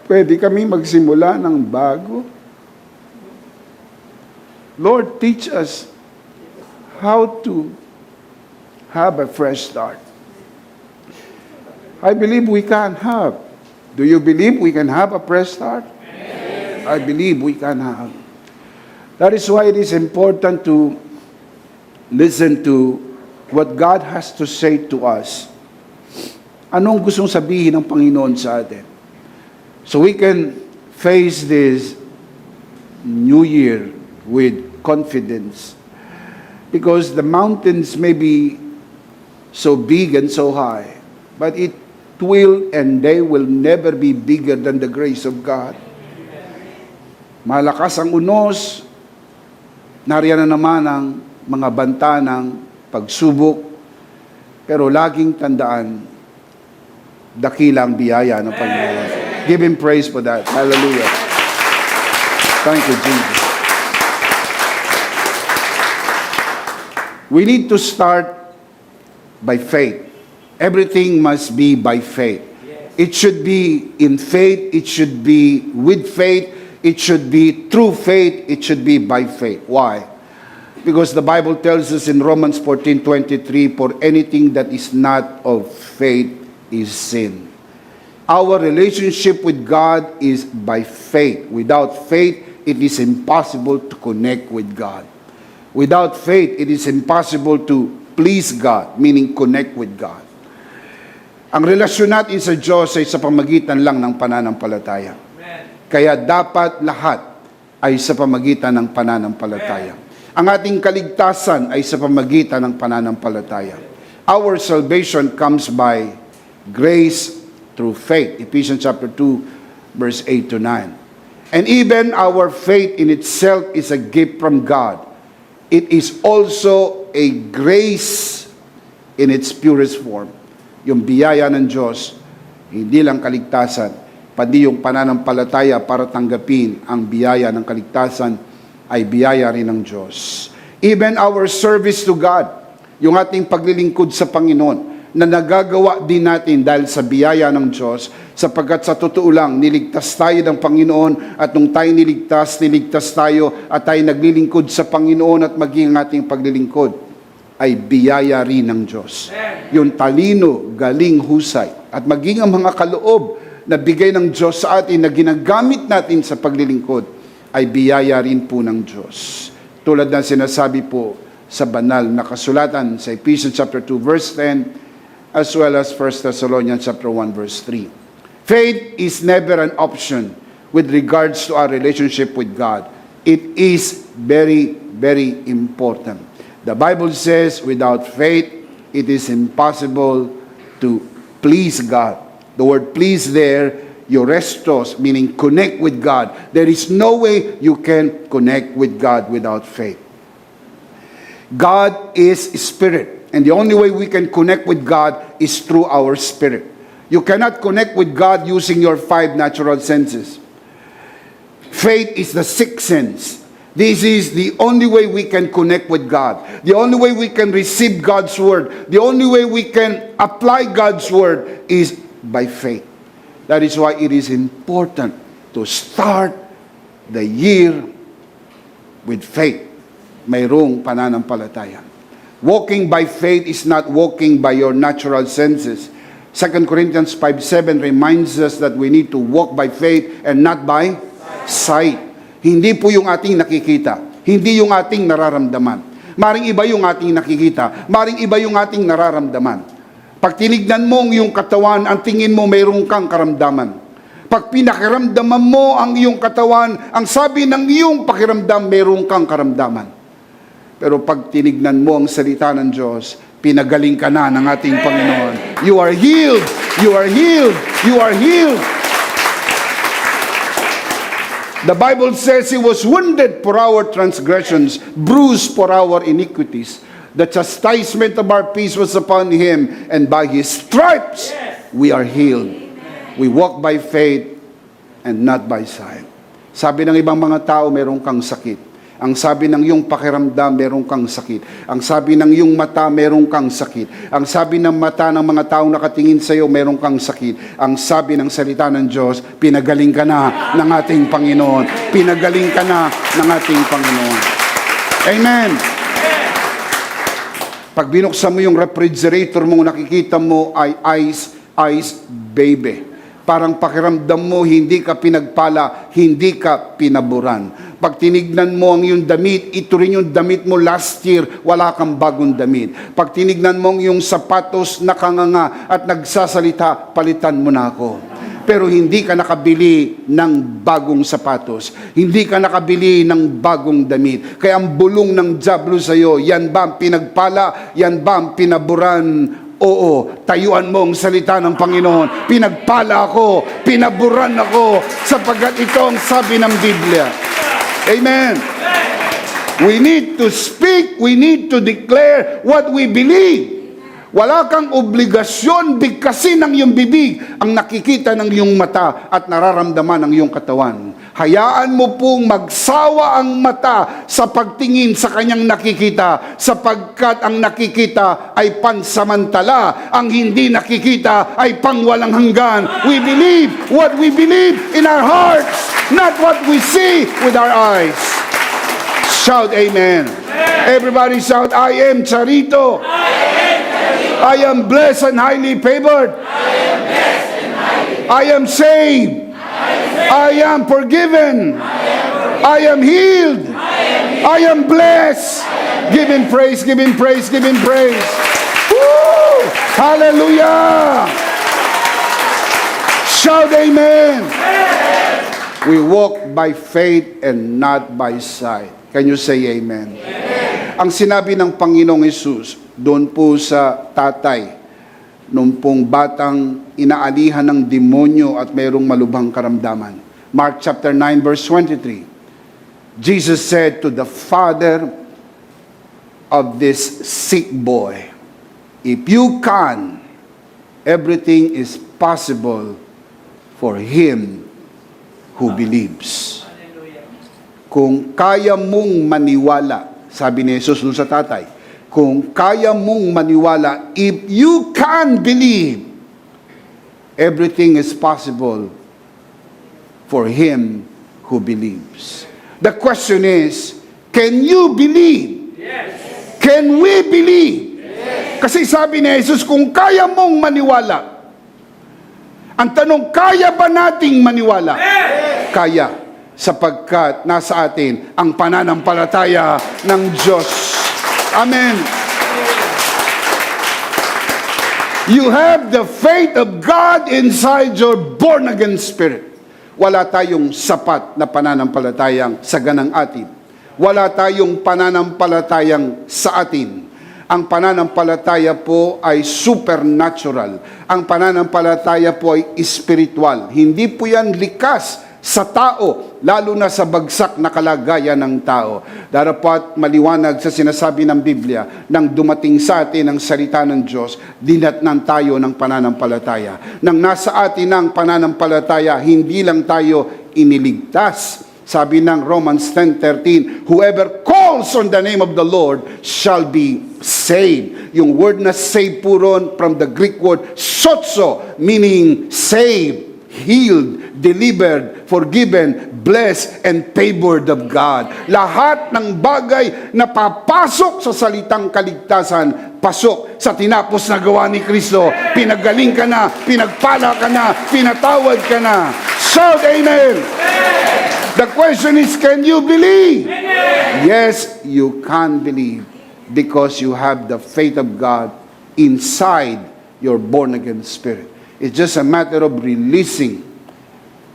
S2: pwede kami magsimula ng bago. Lord, teach us how to have a fresh start. I believe we can have. Do you believe we can have a fresh start? Yes. I believe we can have. That is why it is important to listen to what God has to say to us. Anong gustong sabihin ng Panginoon sa atin? So we can face this new year with confidence. Because the mountains may be so big and so high, but it will and they will never be bigger than the grace of God. Malakas ang unos, nariyan na naman ang mga banta ng pagsubok, pero laging tandaan, dakilang biyaya ng Panginoon. Give Him praise for that. Hallelujah. Thank you, Jesus. We need to start by faith. Everything must be by faith. It should be in faith, it should be with faith, it should be through faith, it should be by faith. Why? Because the Bible tells us in Romans 14:23, for anything that is not of faith is sin. Our relationship with God is by faith. Without faith, it is impossible to connect with God. Without faith, it is impossible to please God, meaning connect with God. Ang relasyon natin sa Diyos ay sa pamagitan lang ng pananampalataya. Kaya dapat lahat ay sa pamagitan ng pananampalataya. Ang ating kaligtasan ay sa pamagitan ng pananampalataya. Our salvation comes by grace through faith. Ephesians chapter 2, verse 8 to 9. And even our faith in itself is a gift from God. It is also a grace in its purest form. Yung biyaya ng Diyos, hindi lang kaligtasan, pati yung pananampalataya para tanggapin ang biyaya ng kaligtasan ay biyaya rin ng Diyos. Even our service to God, yung ating paglilingkod sa Panginoon, na nagagawa din natin dahil sa biyaya ng Diyos, sapagkat sa totoo lang, niligtas tayo ng Panginoon at nung tayo niligtas tayo at tayo naglilingkod sa Panginoon at maging ating paglilingkod ay biyaya rin ng Diyos. Yung talino, galing, husay, at maging ang mga kaloob na bigay ng Diyos sa atin na ginagamit natin sa paglilingkod ay biyaya rin po ng Diyos. Tulad ng sinasabi po sa banal na kasulatan sa Ephesians chapter 2 verse 10 as well as 1 Thessalonians chapter 1 verse 3. Faith is never an option with regards to our relationship with God. It is very, very important. The Bible says, without faith, it is impossible to please God. The word please there, yorestos, meaning connect with God. There is no way you can connect with God without faith. God is spirit, and the only way we can connect with God is through our spirit. You cannot connect with God using your 5 natural senses. Faith is the 6th sense. This is the only way we can connect with God. The only way we can receive God's word. The only way we can apply God's word is by faith. That is why it is important to start the year with faith. Mayroong pananampalataya. Walking by faith is not walking by your natural senses. 2 Corinthians 5:7 reminds us that we need to walk by faith and not by sight. Hindi po yung ating nakikita. Hindi yung ating nararamdaman. Maring iba yung ating nakikita. Maring iba yung ating nararamdaman. Pag tinignan mo ang iyong katawan, ang tingin mo mayroon kang karamdaman. Pag pinakiramdaman mo ang iyong katawan, ang sabi ng iyong pakiramdam, mayroon kang karamdaman. Pero pag tinignan mo ang salita ng Diyos, pinagaling ka na ng ating Panginoon. You are healed! You are healed! You are healed! The Bible says He was wounded for our transgressions, bruised for our iniquities. The chastisement of our peace was upon Him, and by His stripes we are healed. We walk by faith and not by sight. Sabi ng ibang mga tao, meron kang sakit. Ang sabi ng iyong pakiramdam, meron kang sakit. Ang sabi ng iyong mata, meron kang sakit. Ang sabi ng mata ng mga taong nakatingin sa iyo, meron kang sakit. Ang sabi ng salita ng Diyos, pinagaling ka na ng ating Panginoon. Pinagaling ka na ng ating Panginoon. Amen. Pag binuksan mo yung refrigerator mo, nakikita mo ay ice baby. Parang pakiramdam mo, hindi ka pinagpala, hindi ka pinaburan. Pag tinignan mo ang iyong damit, ito rin yung damit mo last year, wala kang bagong damit. Pag tinignan mo ang iyong sapatos, nakanganga at nagsasalita, palitan mo na ako. Pero hindi ka nakabili ng bagong sapatos. Hindi ka nakabili ng bagong damit. Kaya ang bulong ng diablo sa iyo, yan ba ang pinagpala? Yan ba ang pinaburan? Oo, tayuan mo ang salita ng Panginoon. Pinagpala ako, pinaburan ako, sapagkat ito ang sabi ng Biblia. Amen. We need to speak, we need to declare what we believe. Wala kang obligasyon bigkasin ng iyong bibig ang nakikita ng iyong mata at nararamdaman ng iyong katawan. Hayaan mo pong magsawa ang mata sa pagtingin sa kanyang nakikita, sapagkat ang nakikita ay pansamantala, ang hindi nakikita ay pangwalang hanggan. We believe what we believe in our hearts, not what we see with our eyes. Shout amen. Everybody shout, I am Charito. I am blessed and highly favored. I am saved. I am forgiven. I am healed. I am blessed. Give Him praise, give Him praise, give Him praise. Woo! Hallelujah! Shout amen. We walk by faith and not by sight. Can you say amen? Ang sinabi ng Panginoong Hesus doon po sa tatay, nung pong batang inaalihan ng demonyo at mayroong malubhang karamdaman. Mark chapter 9 verse 23. Jesus said to the father of this sick boy, if you can, everything is possible for him who believes. Kung kaya mong maniwala, sabi ni Jesus doon sa tatay, kung kaya mong maniwala, if you can believe, everything is possible for him who believes. The question is, can you believe? Yes. Can we believe? Yes. Kasi sabi ni Jesus, kung kaya mong maniwala, ang tanong, kaya ba nating maniwala? Yes. Kaya, sapagkat nasa atin ang pananampalataya ng Diyos. Amen. You have the faith of God inside your born-again spirit. Wala tayong sapat na pananampalatayang sa ganang atin. Wala tayong pananampalatayang sa atin. Ang pananampalataya po ay supernatural. Ang pananampalataya po ay spiritual. Hindi po yan likas sa tao, lalo na sa bagsak na kalagayan ng tao. Dapat maliwanag sa sinasabi ng Biblia, nang dumating sa atin ang salita ng Diyos, dinatnan tayo ng pananampalataya. Nang nasa atin ang pananampalataya, hindi lang tayo iniligtas. Sabi ng Romans 10:13, whoever calls on the name of the Lord shall be saved. Yung word na save po ron from the Greek word sozo, meaning saved, healed, delivered, forgiven, blessed, and favored of God. Lahat ng bagay na papasok sa salitang kaligtasan, pasok sa tinapos na gawa ni Kristo. Pinagaling ka na, pinagpala ka na, pinatawad ka na. Shout amen! The question is, can you believe? Yes, you can believe because you have the faith of God inside your born-again spirit. It's just a matter of releasing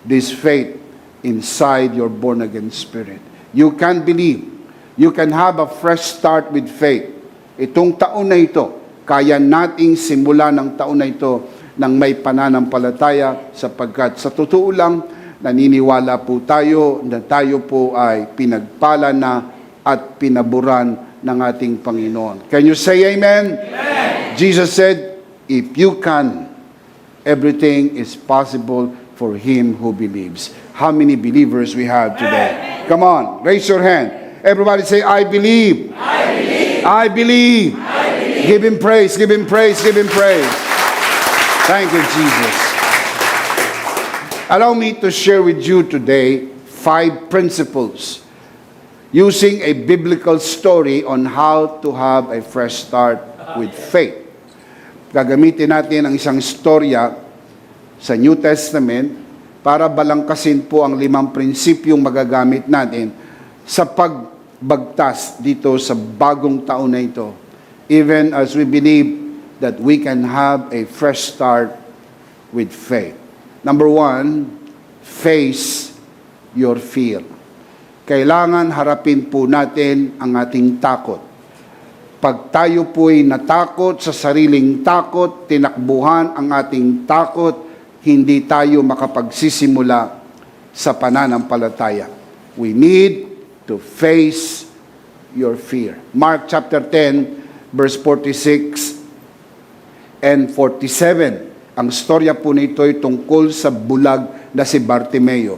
S2: this faith inside your born-again spirit. You can believe. You can have a fresh start with faith. Itong taon na ito, kaya nating simula ng taon na ito ng may pananampalataya sapagkat sa totoo lang, naniniwala po tayo na tayo po ay pinagpala na at pinaburan ng ating Panginoon. Can you say amen? Amen. Jesus said, if you can, everything is possible for him who believes. How many believers we have today? Amen. Come on, raise your hand. Everybody say, I believe.
S3: I believe.
S2: I believe.
S3: I believe.
S2: Give him praise, give him praise, give him praise. Thank you, Jesus. Allow me to share with you today 5 principles using a biblical story on how to have a fresh start with faith. Gagamitin natin ang isang storya sa New Testament para balangkasin po ang 5 prinsipyong magagamit natin sa pagbagtas dito sa bagong taon na ito. Even as we believe that we can have a fresh start with faith. Number 1, face your fear. Kailangan harapin po natin ang ating takot. Pag tayo po'y natakot sa sariling takot, tinakbuhan ang ating takot, hindi tayo makapagsisimula sa pananampalataya. We need to face your fear. Mark chapter 10, verse 46 and 47. Ang storya po nito ay tungkol sa bulag na si Bartimeo.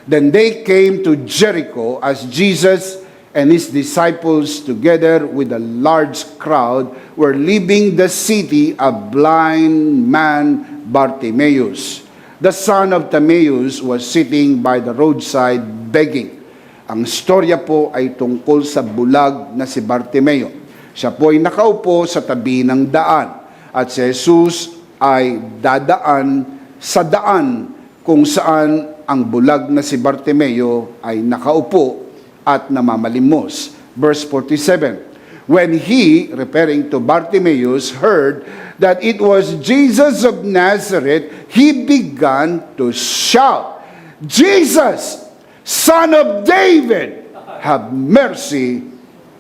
S2: Then they came to Jericho as Jesus and his disciples together with a large crowd were leaving the city a blind man Bartimaeus. The son of Timaeus was sitting by the roadside begging. Ang storya po ay tungkol sa bulag na si Bartimeo. Siya po ay nakaupo sa tabi ng daan at si Jesus ay dadaan sa daan kung saan ang bulag na si Bartimeo ay nakaupo at namamalimos. Verse 47, when he, referring to Bartimaeus, heard that it was Jesus of Nazareth, he began to shout, Jesus, Son of David, have mercy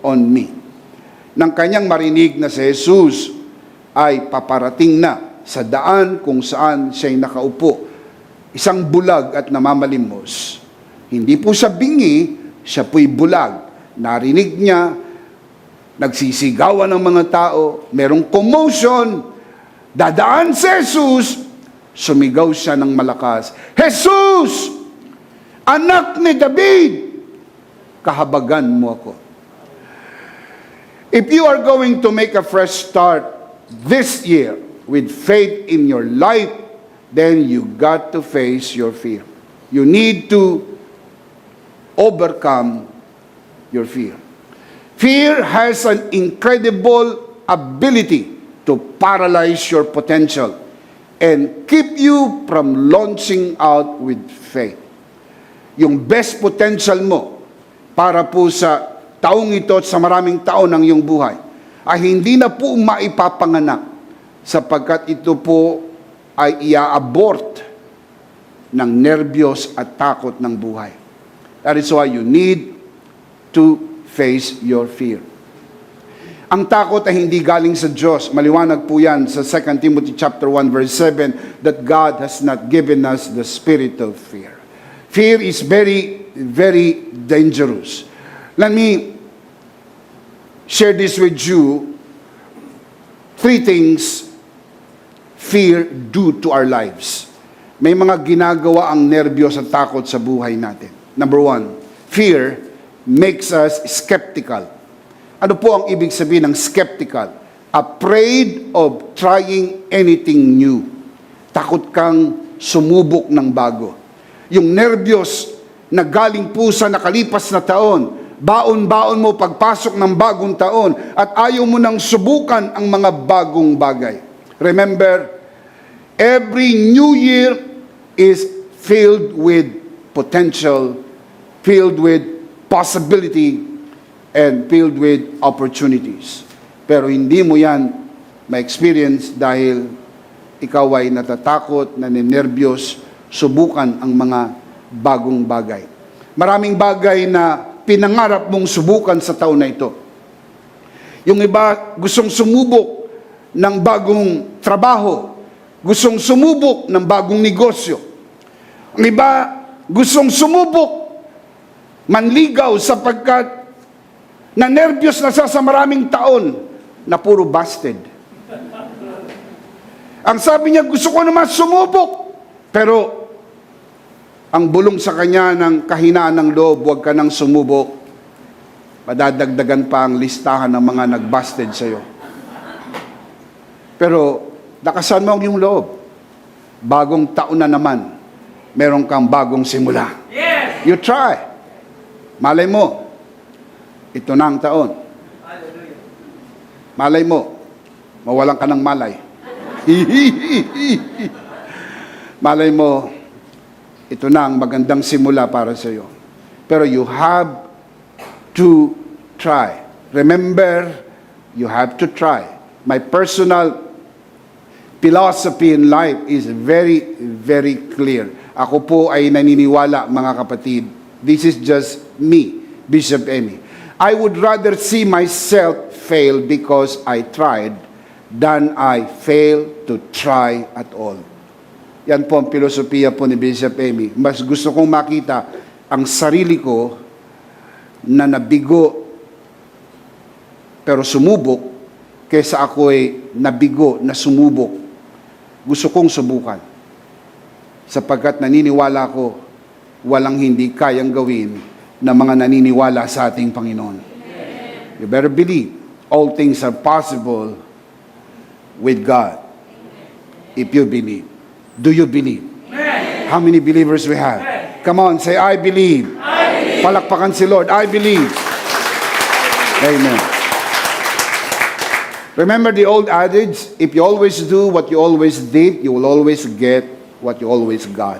S2: on me. Nang kanyang marinig na si Jesus ay paparating na sa daan kung saan siya'y nakaupo, isang bulag at namamalimos. Hindi po siya bingi, siya po'y bulag. Narinig niya, nagsisigawan ng mga tao, merong commotion, dadaan si Jesus, sumigaw siya ng malakas, Jesus! Anak ni David! Kahabagan mo ako. If you are going to make a fresh start this year with faith in your life, then you got to face your fear. You need to overcome your fear. Fear has an incredible ability to paralyze your potential and keep you from launching out with faith. Yung best potential mo para po sa taong ito at sa maraming taon ng iyong buhay ay hindi na po maipapanganak sapagkat ito po ay ia-abort ng nerbiyos at takot ng buhay. That is why you need to face your fear. Ang takot ay hindi galing sa Diyos. Maliwanag po yan sa 2 Timothy chapter 1 verse 7 that God has not given us the spirit of fear. Fear is very, very dangerous. Let me share this with you. 3 things fear do to our lives. May mga ginagawa ang nerbiyos at takot sa buhay natin. Number 1, fear makes us skeptical. Ano po ang ibig sabihin ng skeptical? Afraid of trying anything new. Takot kang sumubok ng bago. Yung nerbiyos na galing po sa nakalipas na taon, baon-baon mo pagpasok ng bagong taon at ayaw mo nang subukan ang mga bagong bagay. Remember, every new year is filled with potential, filled with possibility, and filled with opportunities. Pero hindi mo yan may experience dahil ikaw ay natatakot, naninervyos, subukan ang mga bagong bagay. Maraming bagay na pinangarap mong subukan sa taon na ito. Yung iba gustong sumubok ng bagong trabaho, gustong sumubok ng bagong negosyo. Ang iba gustong sumubok manligaw sapagkat na-nervyos na siya sa maraming taon na puro busted. Ang sabi niya, gusto ko naman sumubok. Pero ang bulong sa kanya ng kahinaan ng loob, huwag ka nang sumubok. Madadagdagan pa ang listahan ng mga nag-busted sa'yo. Pero lakasan mo ang iyong loob. Bagong taon na naman, meron kang bagong simula.
S3: Yes!
S2: You try. Malay mo, ito na ang taon. Malay mo, mawalan ka ng malay. Malay mo, ito na ang magandang simula para sa iyo. Pero you have to try. Remember, you have to try. My personal philosophy in life is very, very clear. Ako po ay naniniwala, mga kapatid. This is just me, Bishop Emmy. I would rather see myself fail because I tried than I fail to try at all. Yan po ang filosofiya po ni Bishop Emmy. Mas gusto kong makita ang sarili ko na nabigo pero sumubok kaysa ako ay nabigo na sumubok. Gusto kong subukan. Sapagkat naniniwala ko, walang hindi kayang gawin ng mga naniniwala sa ating Panginoon. You better believe, all things are possible with God. If you believe. Do you believe? How many believers we have? Come on, say, I believe. Palakpakan si Lord, I believe. Amen. Remember the old adage, if you always do what you always did, you will always get what you always got.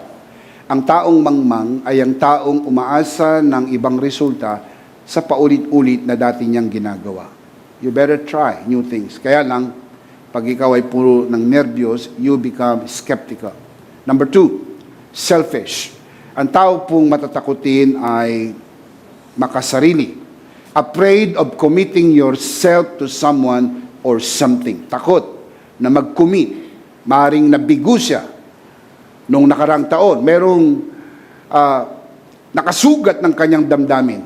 S2: Ang taong mangmang ay ang taong umaasa ng ibang resulta sa paulit-ulit na dati niyang ginagawa. You better try new things. Kaya lang, pag ikaw ay puro ng nervyos, you become skeptical. Number 2, selfish. Ang tao pong matatakutin ay makasarili. Afraid of committing yourself to someone or something. Takot na mag-commit. Maring nabigo siya. Noong nakaraang taon, merong nakasugat ng kanyang damdamin.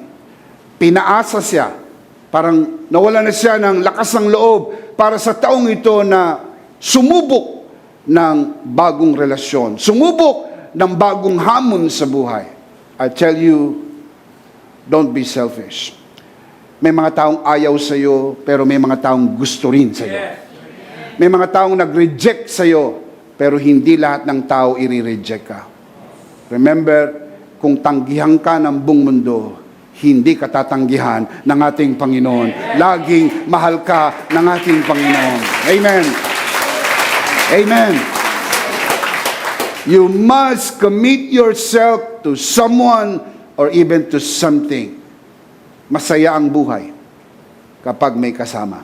S2: Pinaasa siya. Parang nawala na siya ng lakas ng loob para sa taong ito na sumubok ng bagong relasyon. Sumubok ng bagong hamon sa buhay. I tell you, don't be selfish. May mga taong ayaw sa iyo, pero may mga taong gusto rin sa iyo. May mga taong nag-reject sa iyo, pero hindi lahat ng tao i-reject ka. Remember, kung tanggihan ka ng buong mundo, hindi ka tatanggihan ng ating Panginoon. Laging mahal ka ng ating Panginoon. Amen. Amen. You must commit yourself to someone or even to something. Masaya ang buhay kapag may kasama.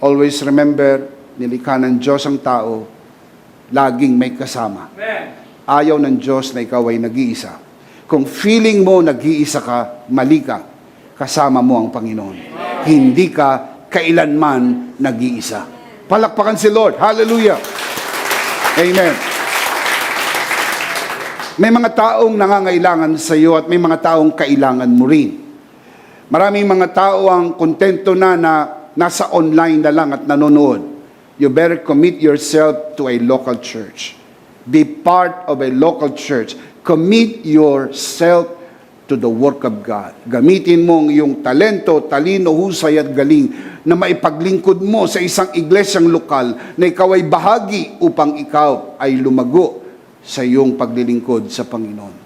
S2: Always remember, nilikha ng Diyos ang tao, laging may kasama. Ayaw ng Diyos na ikaw ay nag-iisa. Kung feeling mo nag-iisa ka, mali ka. Kasama mo ang Panginoon. Hindi ka kailanman nag-iisa. Palakpakan si Lord. Hallelujah. Amen. May mga taong nangangailangan sa iyo at may mga taong kailangan mo rin. Maraming mga tao ang kontento na nasa online na lang at nanonood. You better commit yourself to a local church. Be part of a local church. Commit yourself to the work of God. Gamitin mo ang iyong talento, talino, husay at galing na maipaglingkod mo sa isang iglesyang lokal na ikaw ay bahagi upang ikaw ay lumago sa iyong paglilingkod sa Panginoon.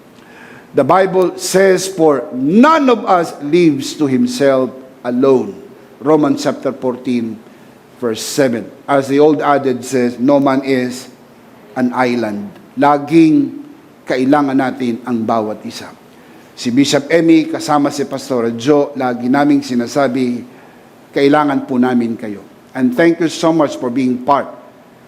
S2: The Bible says, for none of us lives to himself alone. Romans chapter 14, verse 7. As the old adage says, no man is an island. Laging kailangan natin ang bawat isa. Si Bishop Emmy kasama si Pastor Joe, lagi naming sinasabi, kailangan po namin kayo. And thank you so much for being part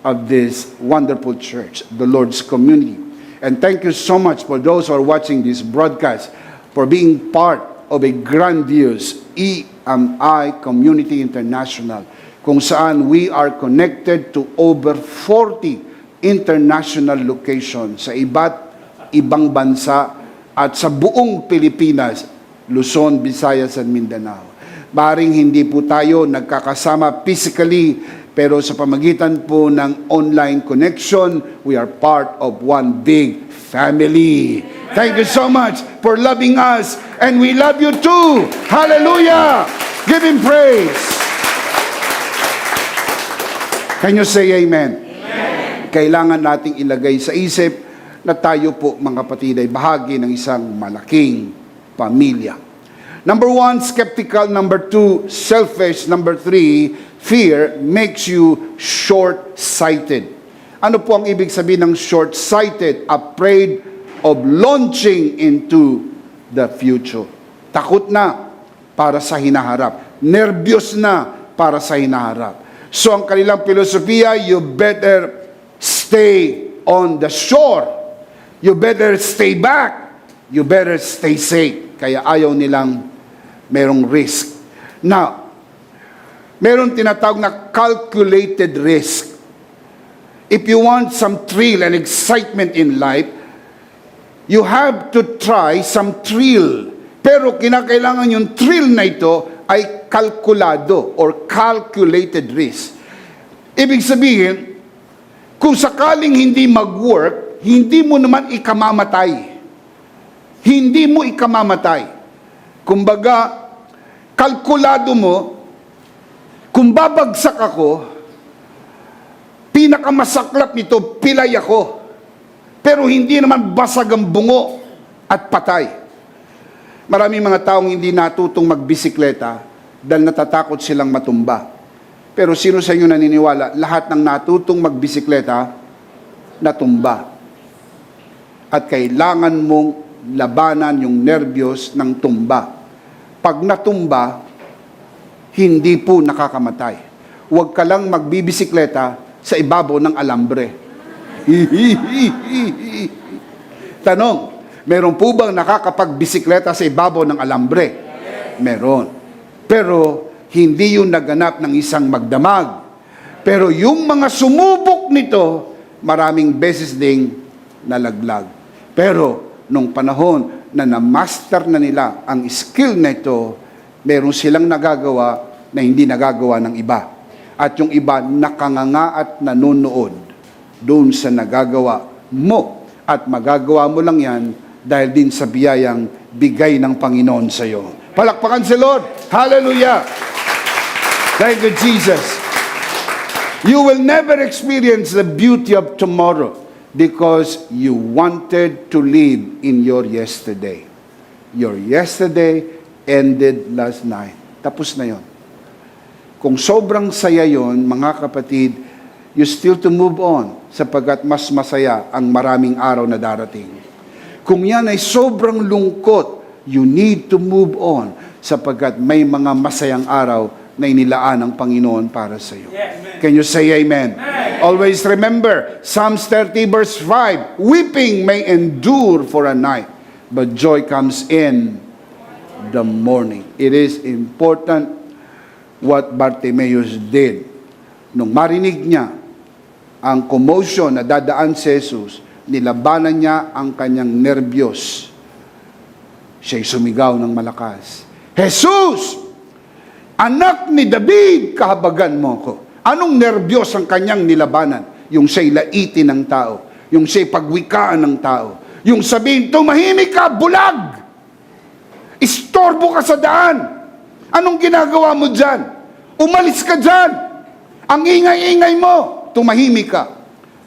S2: of this wonderful church, the Lord's community. And thank you so much for those who are watching this broadcast for being part of a grandiose EMI Community International, kung saan we are connected to over 40 international locations sa iba't ibang bansa at sa buong Pilipinas, Luzon, Visayas, at Mindanao. Baring hindi po tayo nagkakasama physically, pero sa pamagitan po ng online connection, we are part of one big family. Thank you so much for loving us, and we love you too. Hallelujah! Give Him praise. Can you say amen? Amen. Kailangan nating ilagay sa isip na tayo po, mga kapatid, ay bahagi ng isang malaking pamilya. Number 1, skeptical. Number 2, selfish. Number 3, fear makes you short-sighted. Ano po ang ibig sabihin ng short-sighted? Afraid of launching into the future. Takot na para sa hinaharap. Nervyos na para sa hinaharap. So ang kanilang filosofiya, you better stay on the shore. You better stay back. You better stay safe. Kaya ayaw nilang merong risk. Now, meron tinatawag na calculated risk. If you want some thrill and excitement in life, you have to try some thrill. Pero kinakailangan yung thrill na ito ay kalkulado or calculated risk. Ibig sabihin, kung sakaling hindi mag-work, hindi mo naman ikamamatay. Hindi mo ikamamatay. Kumbaga, kalkulado mo, kung babagsak ako, pinakamasaklap nito, pilay ako. Pero hindi naman basag ang bungo at patay. Maraming mga taong hindi natutong magbisikleta dahil natatakot silang matumba. Pero sino sa inyo naniniwala, lahat ng natutong magbisikleta, natumba. At kailangan mong labanan yung nervyos ng tumba. Pag natumba, hindi po nakakamatay. Huwag ka lang magbibisikleta sa ibabaw ng alambre. Tanong, meron po bang nakakapagbisikleta sa ibabaw ng alambre? Meron. Pero hindi yun naganap ng isang magdamag. Pero yung mga sumubok nito, maraming beses ding nalaglag. Pero nung panahon na na-master na nila ang skill na ito, meron silang nagagawa na hindi nagagawa ng iba. At yung iba nakanganga at nanonood doon sa nagagawa mo. At magagawa mo lang yan dahil din sa biyayang bigay ng Panginoon sa iyo. Palakpakan si Lord. Hallelujah. Thank you, Jesus. You will never experience the beauty of tomorrow because you wanted to live in your yesterday. Your yesterday ended last night. Tapos na yon. Kung sobrang saya yon, mga kapatid, you still to move on sapagkat mas masaya ang maraming araw na darating. Kung yan ay sobrang lungkot, you need to move on sapagkat may mga masayang araw na inilaan ng Panginoon para sa iyo. Yes, can you say amen? Amen? Always remember, Psalms 30 verse 5, weeping may endure for a night, but joy comes in the morning. It is important what Bartimaeus did. Nung marinig niya ang commotion na dadaan si Jesus, nilabanan niya ang kanyang nervyos. Siya'y sumigaw ng malakas, Jesus! Anak ni David, kahabagan mo ko. Anong nervyos ang kanyang nilabanan? Yung siya'y laitin ng tao. Yung siya'y pagwikaan ng tao. Yung sabihin, tumahimik ka, bulag! Istorbo ka sa daan! Anong ginagawa mo dyan? Umalis ka dyan! Ang ingay-ingay mo, tumahimik ka.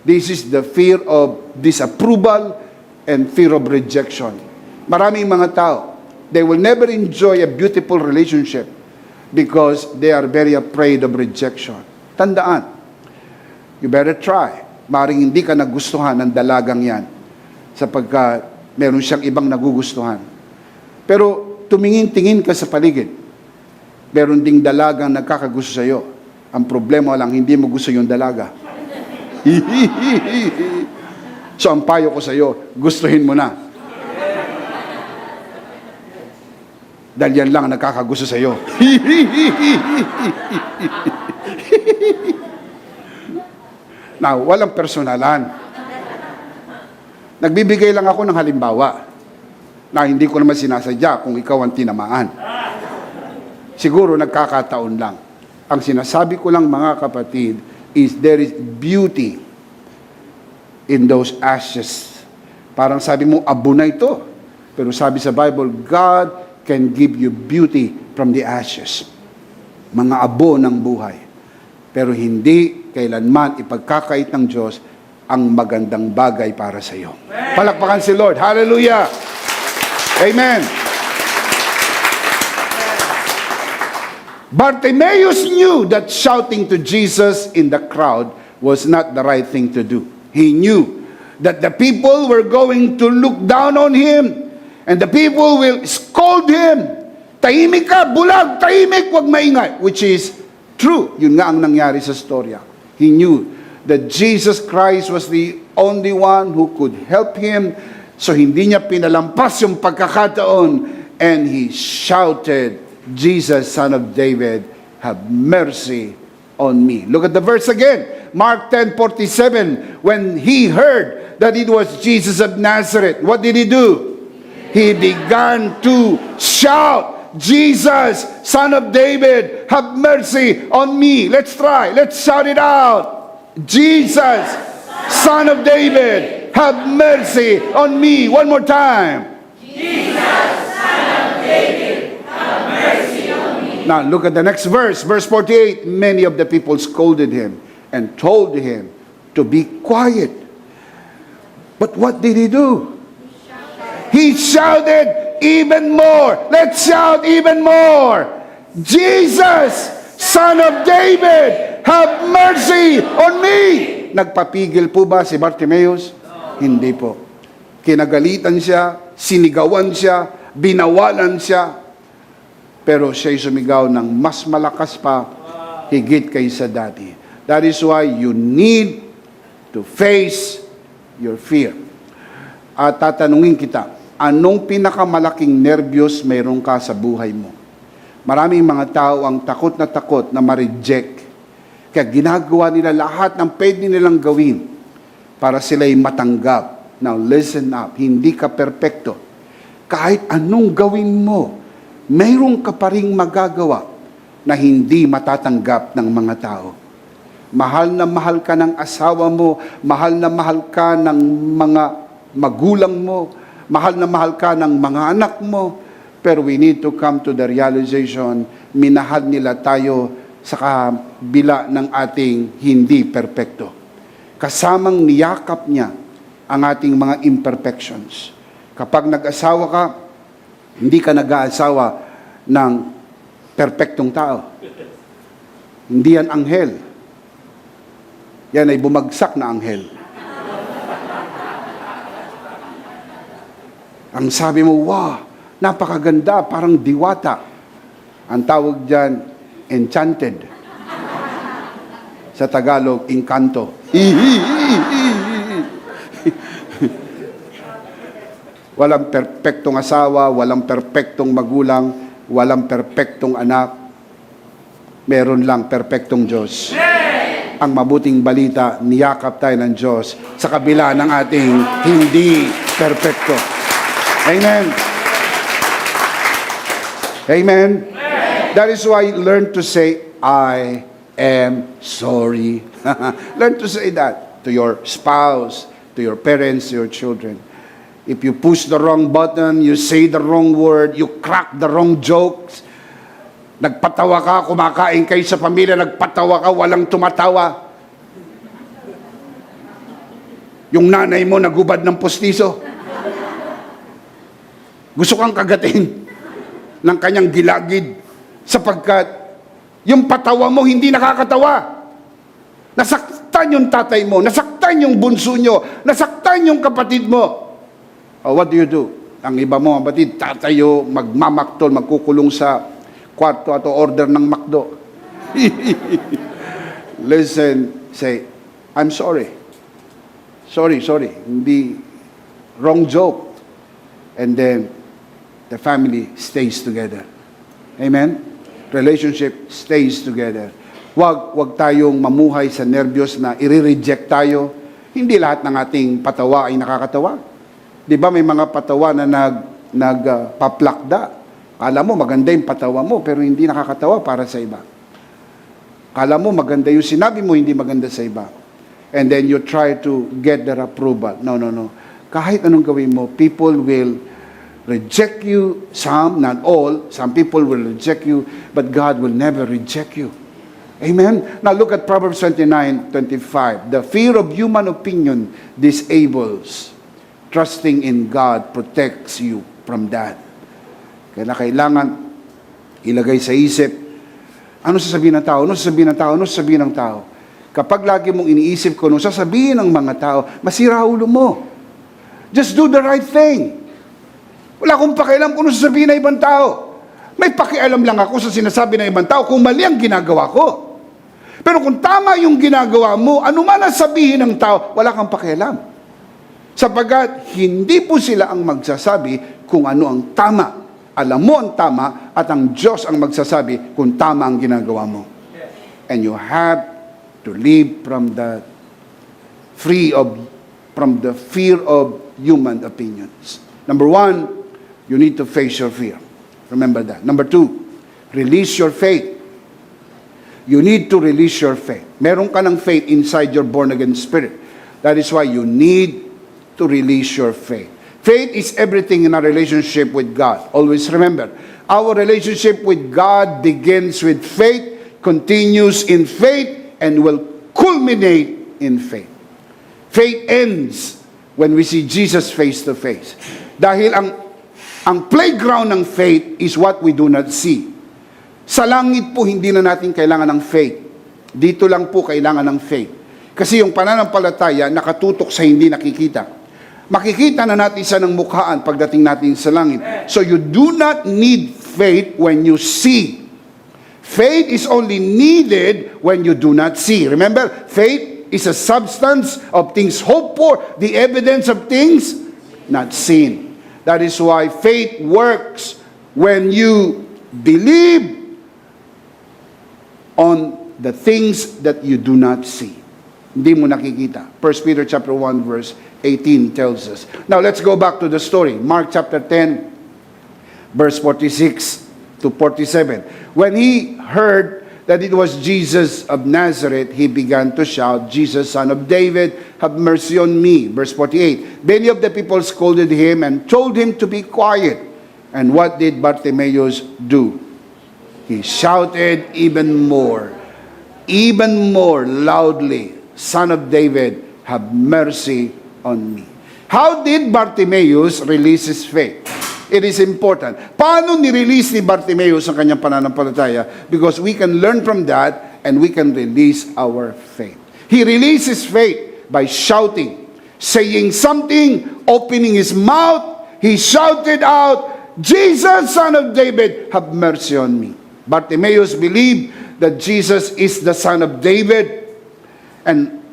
S2: This is the fear of disapproval and fear of rejection. Maraming mga tao, they will never enjoy a beautiful relationship because they are very afraid of rejection. Tandaan, you better try. Maring hindi ka nagustuhan ng dalagang yan sapagkat meron siyang ibang nagugustuhan. Pero tumingin-tingin ka sa paligid. Meron ding dalagang nagkakagusto sa iyo. Ang problema lang, hindi mo gusto yung dalaga. So, ang payo ko sa iyo, gustuhin mo na. Dahil yan lang ang nagkakagusto sa iyo. Now, walang personalan. Nagbibigay lang ako ng halimbawa na hindi ko naman sinasadya kung ikaw ang tinamaan. Siguro nagkakataon lang. Ang sinasabi ko lang, mga kapatid, is there is beauty in those ashes. Parang sabi mo, abo na ito. Pero sabi sa Bible, God can give you beauty from the ashes. Mga abo ng buhay. Pero hindi kailanman ipagkakait ng Diyos ang magandang bagay para sa iyo. Palakpakan si Lord. Hallelujah! Amen! Bartimaeus knew that shouting to Jesus in the crowd was not the right thing to do. He knew that the people were going to look down on him and the people will scold him. Tahimik ka, bulag, tahimik, wag maingay. Which is true. Yun nga ang nangyari sa storya. He knew that Jesus Christ was the only one who could help him. So hindi niya pinalampas yung pagkakataon and he shouted, Jesus, Son of David, have mercy on me. Look at the verse again. Mark 10:47. When he heard that it was Jesus of Nazareth, what did he do? He began to shout, Jesus, Son of David, have mercy on me. Let's try. Let's shout it out. Jesus, Son of David, have mercy on me. One more time. Now, look at the next verse. Verse 48. Many of the people scolded him and told him to be quiet. But what did he do? He shouted even more. Let's shout even more. Jesus, Son of David, have mercy on me. Nagpapigil po ba si Bartimaeus? Hindi po. Kinagalitan siya, sinigawan siya, binawalan siya. Pero siya'y sumigaw ng mas malakas pa, higit kaysa dati. That is why you need to face your fear. At tatanungin kita, anong pinakamalaking nervyos mayroon ka sa buhay mo? Maraming mga tao ang takot na ma-reject. Kaya ginagawa nila lahat ng pwede nilang gawin para sila'y matanggap. Now listen up, hindi ka perpekto. Kahit anong gawin mo, mayroon ka pa ring magagawa na hindi matatanggap ng mga tao. Mahal na mahal ka ng asawa mo, mahal na mahal ka ng mga magulang mo, mahal na mahal ka ng mga anak mo, pero we need to come to the realization, minahal nila tayo sa kabila ng ating hindi perpekto. Kasamang niyakap niya ang ating mga imperfections. Kapag nag-asawa ka, hindi ka nag-aasawa ng perpektong tao. Hindi yan anghel. Yan ay bumagsak na anghel. Ang sabi mo, wow, napakaganda, parang diwata. Ang tawag dyan, enchanted. Sa Tagalog, inkanto. Walang perpektong asawa, walang perpektong magulang, walang perpektong anak. Meron lang perpektong Diyos. Ang mabuting balita, niyakap tayo ng Diyos sa kabila ng ating hindi perpekto. Amen. Amen. That is why learn to say, I am sorry. Learn to say that to your spouse, to your parents, to your children. If you push the wrong button, you say the wrong word, you crack the wrong jokes, nagpatawa ka, kumakain kayo sa pamilya, nagpatawa ka, walang tumatawa. Yung nanay mo nagubad ng postiso. Gusto kang kagatin ng kanyang gilagid sapagkat yung patawa mo hindi nakakatawa. Nasaktan yung tatay mo, nasaktan yung bunso nyo, nasaktan yung kapatid mo. Oh, what do? Ang iba mo, kapatid, tatayo, magmamaktol, magkukulong sa kwarto at order ng McDo. Listen, say, I'm sorry. Sorry. Hindi, wrong joke. And then, the family stays together. Amen? Relationship stays together. Wag tayong mamuhay sa nervyos na i-reject tayo. Hindi lahat ng ating patawa ay nakakatawa. Di ba may mga patawa na nagpaplakda? Kala mo maganda yung patawa mo, pero hindi nakakatawa para sa iba. Kala mo maganda yung sinabi mo, hindi maganda sa iba. And then you try to get their approval. No. Kahit anong gawin mo, people will reject you. Some, not all. Some people will reject you, but God will never reject you. Amen? Now look at Proverbs 29:25. The fear of human opinion disables. Trusting in God protects you from that. Kaya kailangan ilagay sa isip, ano sasabihin ng tao? Ano sasabihin ng tao? Ano sasabihin ng tao? Kapag lagi mong iniisip ko, ano sasabihin ng mga tao, masira ulo mo. Just do the right thing. Wala akong pakialam kung ano sasabihin ng ibang tao. May pakialam lang ako sa sinasabi ng ibang tao kung mali ang ginagawa ko. Pero kung tama yung ginagawa mo, ano man ang sabihin ng tao, wala kang pakialam. Sapagat hindi po sila ang magsasabi kung ano ang tama. Alam mo ang tama at ang Diyos ang magsasabi kung tama ang ginagawa mo. And you have to live from the fear of human opinions. Number 1, you need to face your fear. Remember that. Number 2, release your faith. You need to release your faith. Meron ka ng faith inside your born-again spirit. That is why you need to release your faith. Faith is everything in our relationship with God. Always remember, our relationship with God begins with faith, continues in faith, and will culminate in faith. Faith ends when we see Jesus face to face. Dahil ang playground ng faith is what we do not see. Sa langit po, hindi na natin kailangan ng faith. Dito lang po kailangan ng faith. Kasi yung pananampalataya nakatutok sa hindi nakikita. Makikita na natin siya ng mukhaan pagdating natin sa langit. So you do not need faith when you see. Faith is only needed when you do not see. Remember, faith is a substance of things hoped for, the evidence of things not seen. That is why faith works when you believe on the things that you do not see. Hindi mo nakikita. 1 Peter chapter 1 verse 18 tells us. Now let's go back to the story. Mark chapter 10 verse 46 to 47. When he heard that it was Jesus of Nazareth, he began to shout, Jesus, son of David, have mercy on me. Verse 48. Many of the people scolded him and told him to be quiet. And what did Bartimaeus do? He shouted even more loudly, Son of David, have mercy on me. How did Bartimaeus release his faith? It is important. Paano ni-release ni Bartimaeus ang kanyang pananampalataya? Because we can learn from that and we can release our faith. He released his faith by shouting, saying something, opening his mouth. He shouted out, Jesus, Son of David, have mercy on me. Bartimaeus believed that Jesus is the Son of David. And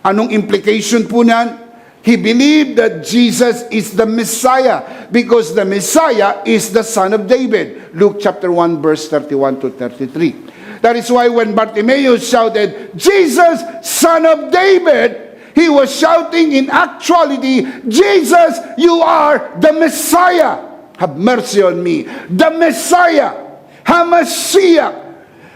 S2: anong implication po niyan? He believed that Jesus is the Messiah because the Messiah is the Son of David. Luke chapter 1 verse 31 to 33. That is why when Bartimaeus shouted, Jesus, Son of David, he was shouting in actuality, Jesus, you are the Messiah. Have mercy on me. The Messiah. HaMashiach.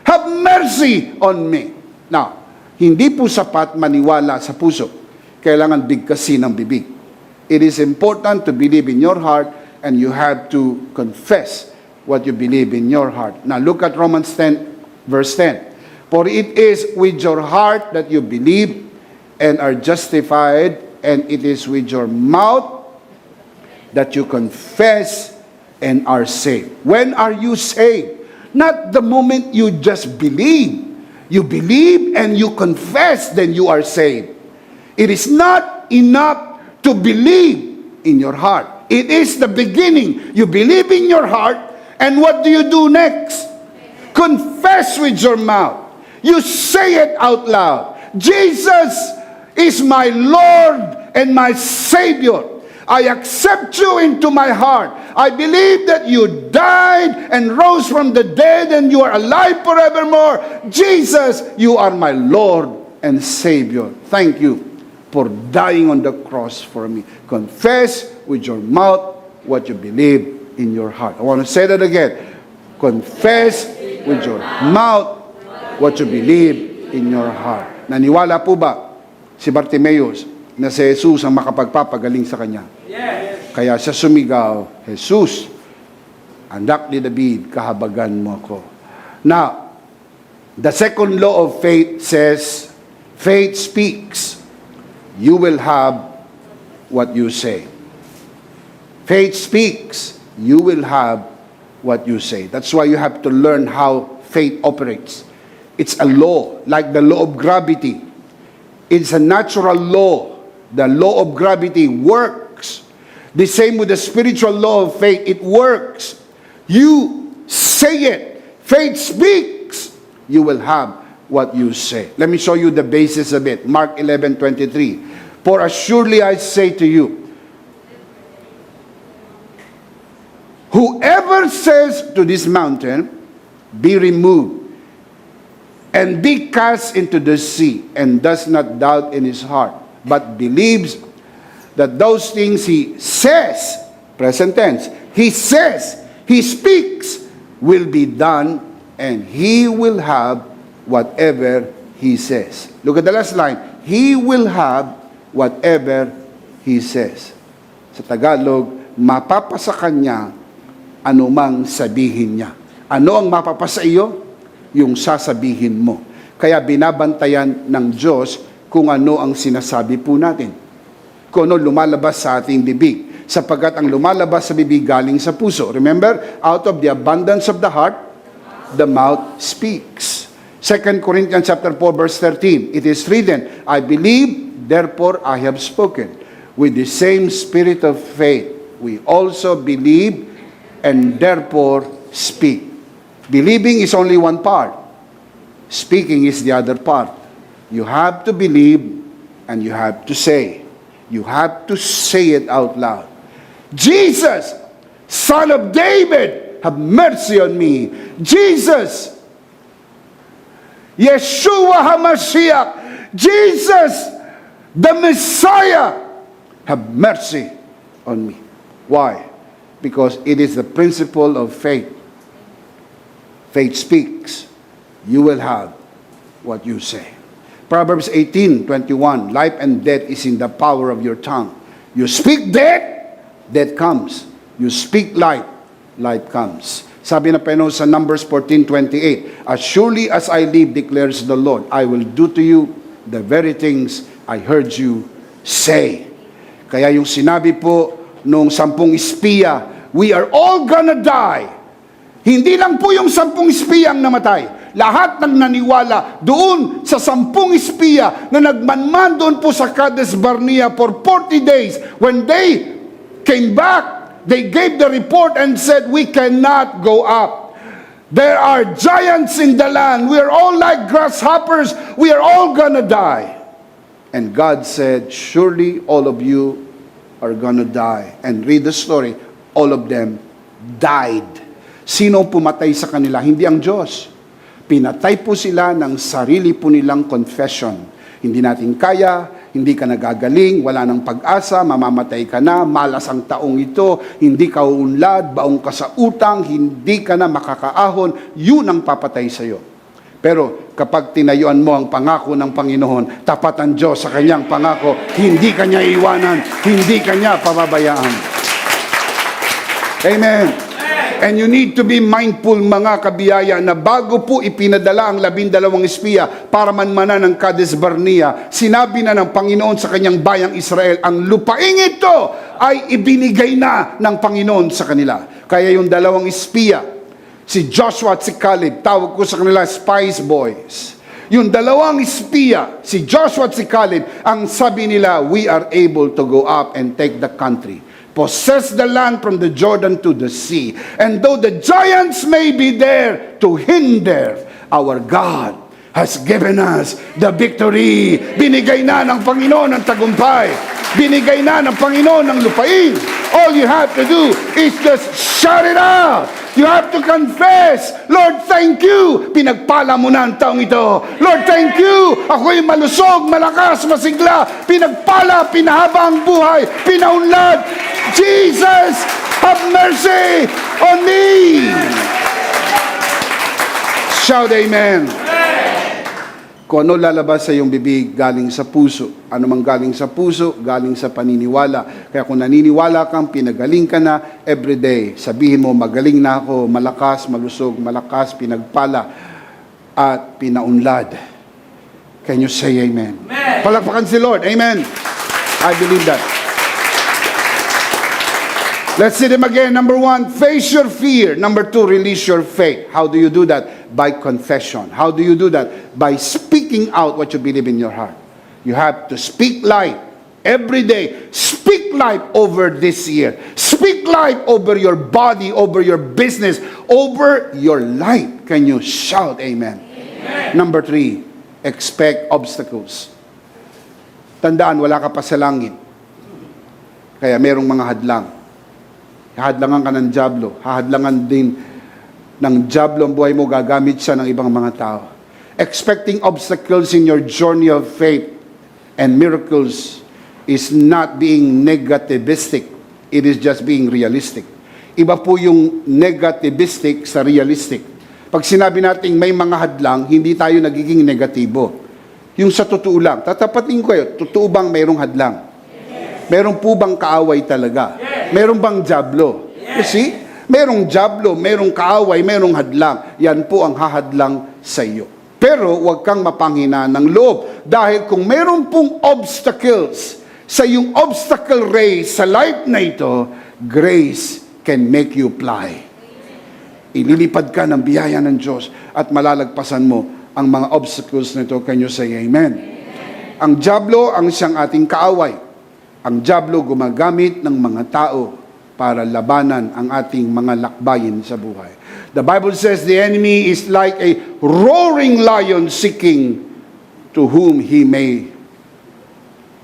S2: Have mercy on me. Now, hindi po sapat maniwala sa puso. Kailangan bigkasin ng bibig. It is important to believe in your heart and you have to confess what you believe in your heart. Now look at Romans 10 verse 10. For it is with your heart that you believe and are justified, and it is with your mouth that you confess and are saved. When are you saved? Not the moment you just believe. You believe and you confess, then you are saved. It is not enough to believe in your heart. It is the beginning. You believe in your heart, and what do you do next? Confess with your mouth. You say it out loud. Jesus is my Lord and my Savior. I accept you into my heart. I believe that you died and rose from the dead and you are alive forevermore. Jesus, you are my Lord and Savior. Thank you for dying on the cross for me. Confess with your mouth what you believe in your heart. I want to say that again. Confess with your mouth what you believe in your heart. Naniwala po ba si Bartimeus na si Jesus ang makapagpapagaling sa kanya? Kaya siya sumigaw, Jesus, anak ni David, kahabagan mo ako. Now, the second law of faith says, faith speaks. You will have what you say. Faith speaks. You will have what you say. That's why you have to learn how faith operates. It's a law, like the law of gravity. It's a natural law. The law of gravity works. The same with the spiritual law of faith. It works. You say it. Faith speaks. You will have what you say. Let me show you the basis of it. Mark 11:23. For as surely I say to you, whoever says to this mountain, be removed and be cast into the sea, and does not doubt in his heart, but believes that those things he says, present tense, he says, he speaks, will be done, and he will have whatever he says. Look at the last line. He will have whatever he says. Sa Tagalog, mapapasa kanya anumang sabihin niya. Ano ang mapapasa iyo? Yung sasabihin mo. Kaya binabantayan ng Diyos kung ano ang sinasabi po natin. Kung ano lumalabas sa ating bibig. Sapagkat ang lumalabas sa bibig galing sa puso. Remember, out of the abundance of the heart, the mouth speaks. 2 Corinthians chapter 4, verse 13. It is written, I believe, therefore I have spoken. With the same spirit of faith, we also believe and therefore speak. Believing is only one part. Speaking is the other part. You have to believe and you have to say. You have to say it out loud. Jesus, Son of David, have mercy on me. Jesus, Yeshua HaMashiach, Jesus, the Messiah, have mercy on me. Why? Because it is the principle of faith. Faith speaks. You will have what you say. Proverbs 18:21, life and death is in the power of your tongue. You speak death, death comes. You speak life, life comes. Sabi na Panginoon sa Numbers 14:28, as surely as I live, declares the Lord, I will do to you the very things I heard you say. Kaya yung sinabi po nung 10 espiya, we are all gonna die. Hindi lang po yung 10 espiya ang namatay. Lahat ng naniwala doon sa 10 espiya na nagmanman doon po sa Cades Barnea for 40 days. When they came back, they gave the report and said, we cannot go up. There are giants in the land. We are all like grasshoppers. We are all gonna die. And God said, surely all of you are gonna die. And read the story. All of them died. Sino pumatay sa kanila? Hindi ang Diyos. Pinatay po sila ng sarili po nilang confession. Hindi natin kaya, hindi ka nagagaling, wala nang pag-asa, mamamatay ka na, malas ang taong ito, hindi ka uunlad, baong ka sa utang, hindi ka na makakaahon, yun ang papatay sa iyo. Pero kapag tinayuan mo ang pangako ng Panginoon, tapat ang Diyos sa kanyang pangako, hindi kanya iwanan, hindi kanya pababayaan. Amen. And you need to be mindful, mga kabiyaya, na bago po ipinadala ang 12 espiya para manmanan ng Cades Barnea, sinabi na ng Panginoon sa kanyang bayang Israel, ang lupaing ito ay ibinigay na ng Panginoon sa kanila. Kaya yung 2 espiya, si Joshua at si Caleb, tawag ko sa kanila spies boys. Yung 2 espiya, si Joshua at si Caleb, ang sabi nila, we are able to go up and take the country. Possess the land from the Jordan to the sea. And though the giants may be there to hinder, our God has given us the victory. Binigay na ng Panginoon ang tagumpay. Binigay na ng Panginoon ang lupain. All you have to do is just shout it out. You have to confess, Lord, thank you. Pinagpala mo na ang taong ito. Lord, thank you. Ako'y malusog, malakas, masigla. Pinagpala, pinahaba ang buhay, pinaunlad. Jesus, have mercy on me. Shout amen. Kung ano lalabas sa iyong bibig, galing sa puso. Ano mang galing sa puso, galing sa paniniwala. Kaya kung naniniwala kang pinagaling ka na everyday, sabihin mo, magaling na ako, malakas, malusog, malakas, pinagpala, at pinaunlad. Can you say amen? Amen. Palakpakan si Lord. Amen. I believe that. Let's see them again. Number 1, face your fear. Number 2, release your faith. How do you do that? By confession. How do you do that? By speaking out what you believe in your heart. You have to speak life every day. Speak life over this year. Speak life over your body, over your business, over your life. Can you shout amen? Amen. Number 3, expect obstacles. Tandaan, wala ka pa sa langit. Kaya merong mga hadlang. Hahadlangan ka ng dyablo. Hahadlangan din ng dyablo ang buhay mo. Gagamit siya ng ibang mga tao. Expecting obstacles in your journey of faith and miracles is not being negativistic. It is just being realistic. Iba po yung negativistic sa realistic. Pag sinabi natin may mga hadlang, hindi tayo nagiging negatibo. Yung sa totoo lang. Tatapatin ko yun. Totoo bang mayroong hadlang? Meron po bang kaaway talaga? Meron bang dyablo? You see? Merong dyablo, merong kaaway, merong hadlang. Yan po ang hahadlang sa iyo. Pero huwag kang mapanghina ng loob. Dahil kung meron pong obstacles sa iyong obstacle race sa life na ito, grace can make you fly. Ililipad ka ng biyaya ng Diyos at malalagpasan mo ang mga obstacles na ito. Can you say amen? Ang dyablo ang siyang ating kaaway. Ang dyablo gumagamit ng mga tao para labanan ang ating mga lakbayin sa buhay. The Bible says the enemy is like a roaring lion seeking to whom he may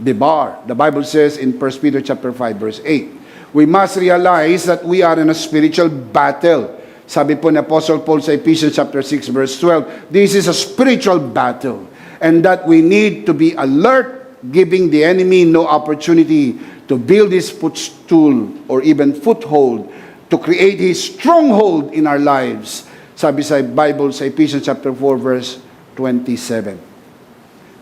S2: devour. The Bible says in 1 Peter chapter 5 verse 8. We must realize that we are in a spiritual battle. Sabi po ni Apostle Paul sa Ephesians chapter 6 verse 12, this is a spiritual battle and that we need to be alert, giving the enemy no opportunity to build his footstool or even foothold, to create his stronghold in our lives. Sabi sa Bible sa Ephesians chapter 4 verse 27.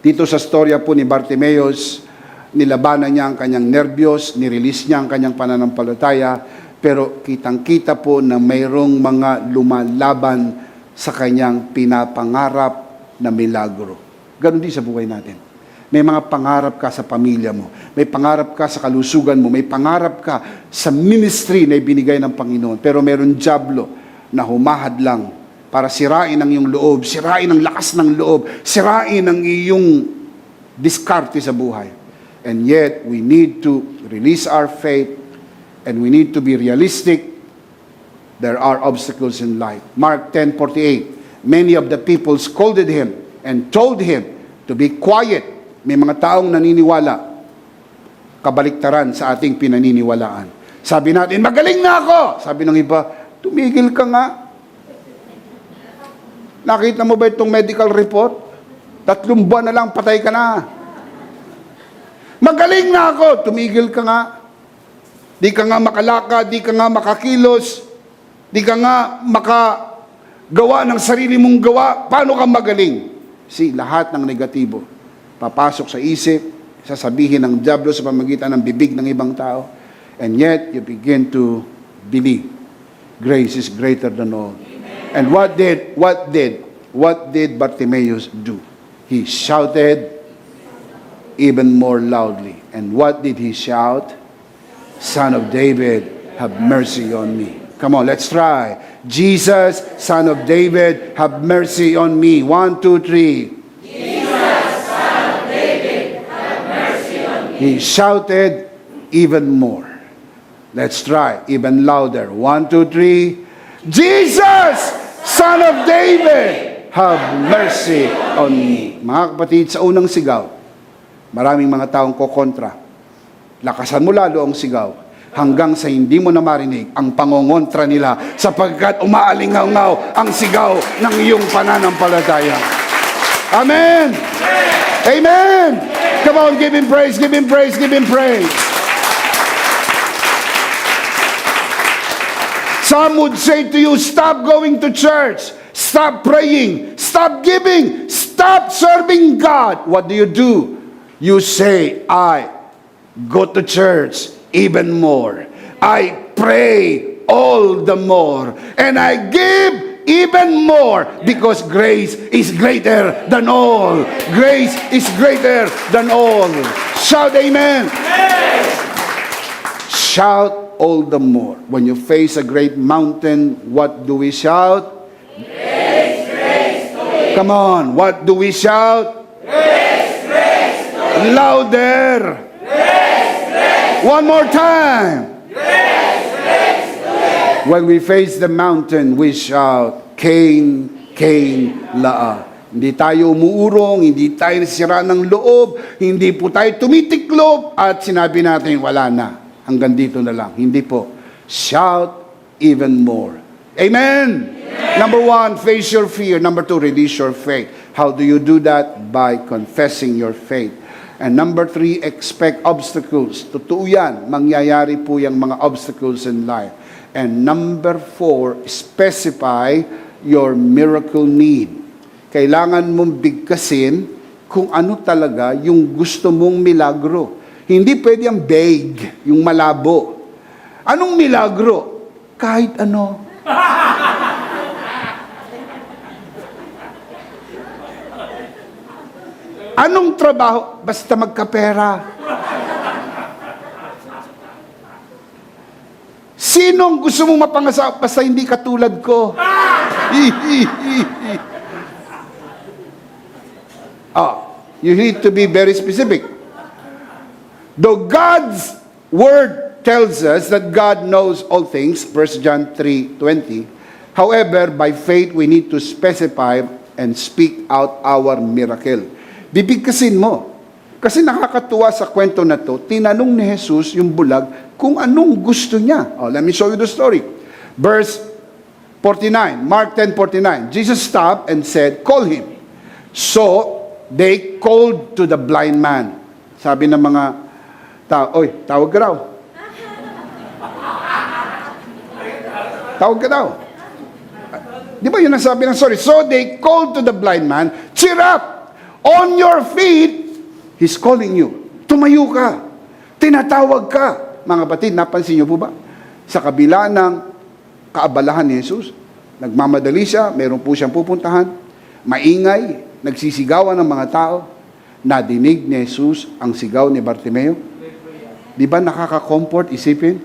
S2: Dito sa storya po ni Bartimeus, nilabanan niya ang kanyang nervyos, nirelease niya ang kanyang pananampalataya, pero kitang-kita po na mayroong mga lumalaban sa kanyang pinapangarap na milagro. Ganon din sa buhay natin. May mga pangarap ka sa pamilya mo. May pangarap ka sa kalusugan mo. May pangarap ka sa ministry na ibinigay ng Panginoon. Pero meron dyablo na humahad lang para sirain ang iyong loob, sirain ang lakas ng loob, sirain ang iyong diskarte sa buhay. And yet, we need to release our faith and we need to be realistic. There are obstacles in life. Mark 10:48. Many of the people scolded him and told him to be quiet. May mga taong naniniwala, kabaliktaran sa ating pinaniniwalaan. Sabi natin, magaling na ako! Sabi ng iba, tumigil ka nga. Nakita mo ba itong medical report? 3 buwan na lang, patay ka na. Magaling na ako! Tumigil ka nga. Di ka nga makalakad, di ka nga makakilos, di ka nga makagawa ng sarili mong gawa. Paano ka magaling? See, lahat ng negatibo papasok sa isip, sasabihin ng dyablo sa pamagitan ng bibig ng ibang tao, and yet you begin to believe grace is greater than all. Amen. And what did Bartimaeus do? He shouted even more loudly. And what did he shout? Son of David, have mercy on me. Come on, let's try. Jesus, Son of David, have mercy on me. 1, 2, 3. He shouted even more. Let's try, even louder. 1, 2, 3. Jesus, Son of David, have mercy on me. Mga kapatid, sa unang sigaw, maraming mga taong kokontra. Lakasan mo lalo ang sigaw hanggang sa hindi mo na marinig ang pangongontra nila sapagkat umaalingaw-ngaw ang sigaw ng iyong pananampalataya. Amen! Amen! Come on, give Him praise, give Him praise, give Him praise. Some would say to you, stop going to church, stop praying, stop giving, stop serving God. What do? You say, I go to church even more. I pray all the more. And I give even more because grace is greater than all. Grace is greater than all. Shout amen. Shout all the more. When you face a great mountain, what do we shout?
S3: Grace, grace to me.
S2: Come on, what do we shout?
S3: Grace, grace to me.
S2: Louder.
S3: Grace, grace.
S2: One more time.
S3: Grace, grace to me.
S2: When we face the mountain, we shout, Cain, Cain, laa. Hindi tayo umuurong, hindi tayo nasira ng loob, hindi po tayo tumitiklop at sinabi natin, wala na. Hanggang dito na lang. Hindi po. Shout even more. Amen! Number 1, face your fear. Number 2, release your faith. How do you do that? By confessing your faith. And number 3, expect obstacles. Totoo yan. Mangyayari po yung mga obstacles in life. And number 4, specify your miracle need. Kailangan mong bigkasin kung ano talaga yung gusto mong milagro. Hindi pwede ang vague, yung malabo. Anong milagro? Kahit ano. Anong trabaho? Basta magkapera. Sinong gusto mong mapangasawa? Basta hindi katulad ko. You need to be very specific. Though God's word tells us that God knows all things, 1 John 3:20, however, by faith we need to specify and speak out our miracle. Bibigkasin mo. Kasi nakakatuwa sa kwento na to, tinanong ni Jesus yung bulag kung anong gusto niya. Let me show you the story. Verse 49, Mark 10:49. Jesus stopped and said, call him. So, they called to the blind man. Sabi ng mga tao, oy, tawag ka daw. Tawag ka daw. Di ba yun ang sabi ng story? So they called to the blind man, cheer up! On your feet, He's calling you. Tumayo ka. Tinatawag ka. Mga kapatid, napansin niyo po ba? Sa kabila ng kaabalahan ni Jesus, nagmamadali siya, meron po siyang pupuntahan, maingay, nagsisigawan ng mga tao, nadinig ni Jesus ang sigaw ni Bartimeo. Di ba nakaka-comfort isipin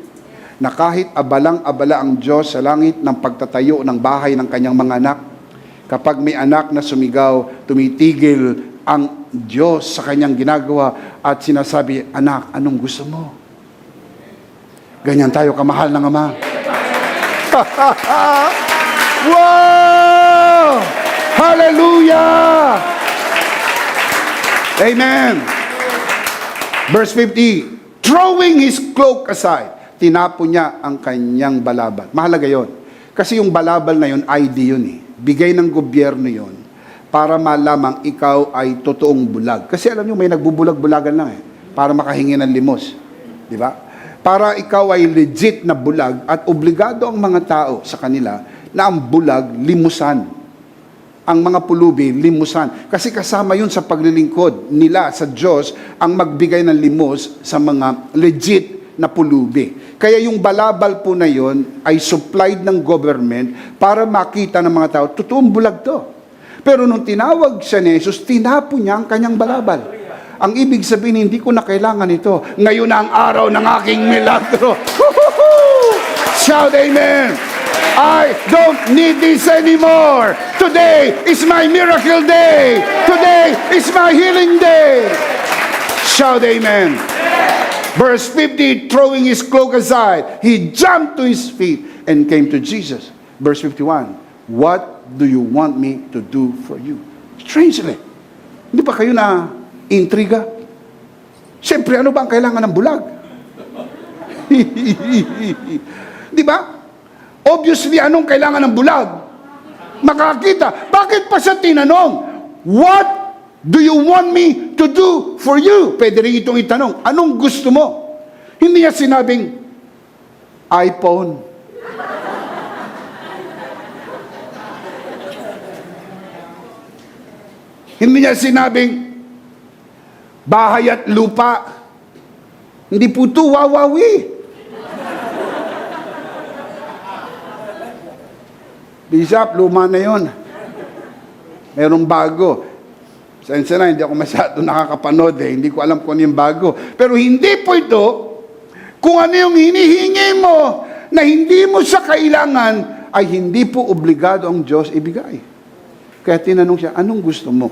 S2: na kahit abalang-abala ang Diyos sa langit ng pagtatayo ng bahay ng kanyang mga anak, kapag may anak na sumigaw, tumitigil ang Diyos sa kanyang ginagawa at sinasabi, anak, anong gusto mo? Ganyan tayo kamahal ng Ama. Wow! Hallelujah! Amen! Verse 50, throwing his cloak aside, tinapon niya ang kanyang balabal. Mahalaga yon. Kasi yung balabal na yon, ID yun eh. Bigay ng gobyerno yon para malamang ikaw ay totoong bulag. Kasi alam niyo, may nagbubulag-bulagan lang eh, para makahingi ng limos. Di ba? Para ikaw ay legit na bulag at obligado ang mga tao sa kanila na ang bulag, limusan. Ang mga pulubi, limusan. Kasi kasama yun sa paglilingkod nila sa Diyos ang magbigay ng limos sa mga legit na pulubi. Kaya yung balabal po na yun ay supplied ng government para makita ng mga tao, totoong bulag to. Pero nung tinawag siya ni Jesus, tinapon niya ang kanyang balabal. Ang ibig sabihin, hindi ko na kailangan ito. Ngayon na ang araw ng aking milagro. Shout amen! I don't need this anymore. Today is my miracle day. Today is my healing day. Shout amen. Verse 50, throwing his cloak aside, he jumped to his feet and came to Jesus. Verse 51, what do you want me to do for you? Strangely. Hindi ba kayo na intriga? Siyempre, ano ba ang kailangan ng bulag? Di ba? Obviously, anong kailangan ng bulag? Makakita. Bakit pa siya tinanong? What do you want me to do for you? Pwede rin itong itanong. Anong gusto mo? Hindi niya sinabing, iPhone. Hindi niya sinabing, bahay at lupa. Hindi po ito wawawi. Bishop, luma na yun. Merong bago. Sensya na, hindi ako masyado nakakapanood eh. Hindi ko alam kung ano yung bago. Pero hindi po ito kung ano yung hinihingi mo na hindi mo siya kailangan ay hindi po obligado ang Diyos ibigay. Kaya tinanong siya, anong gusto mo?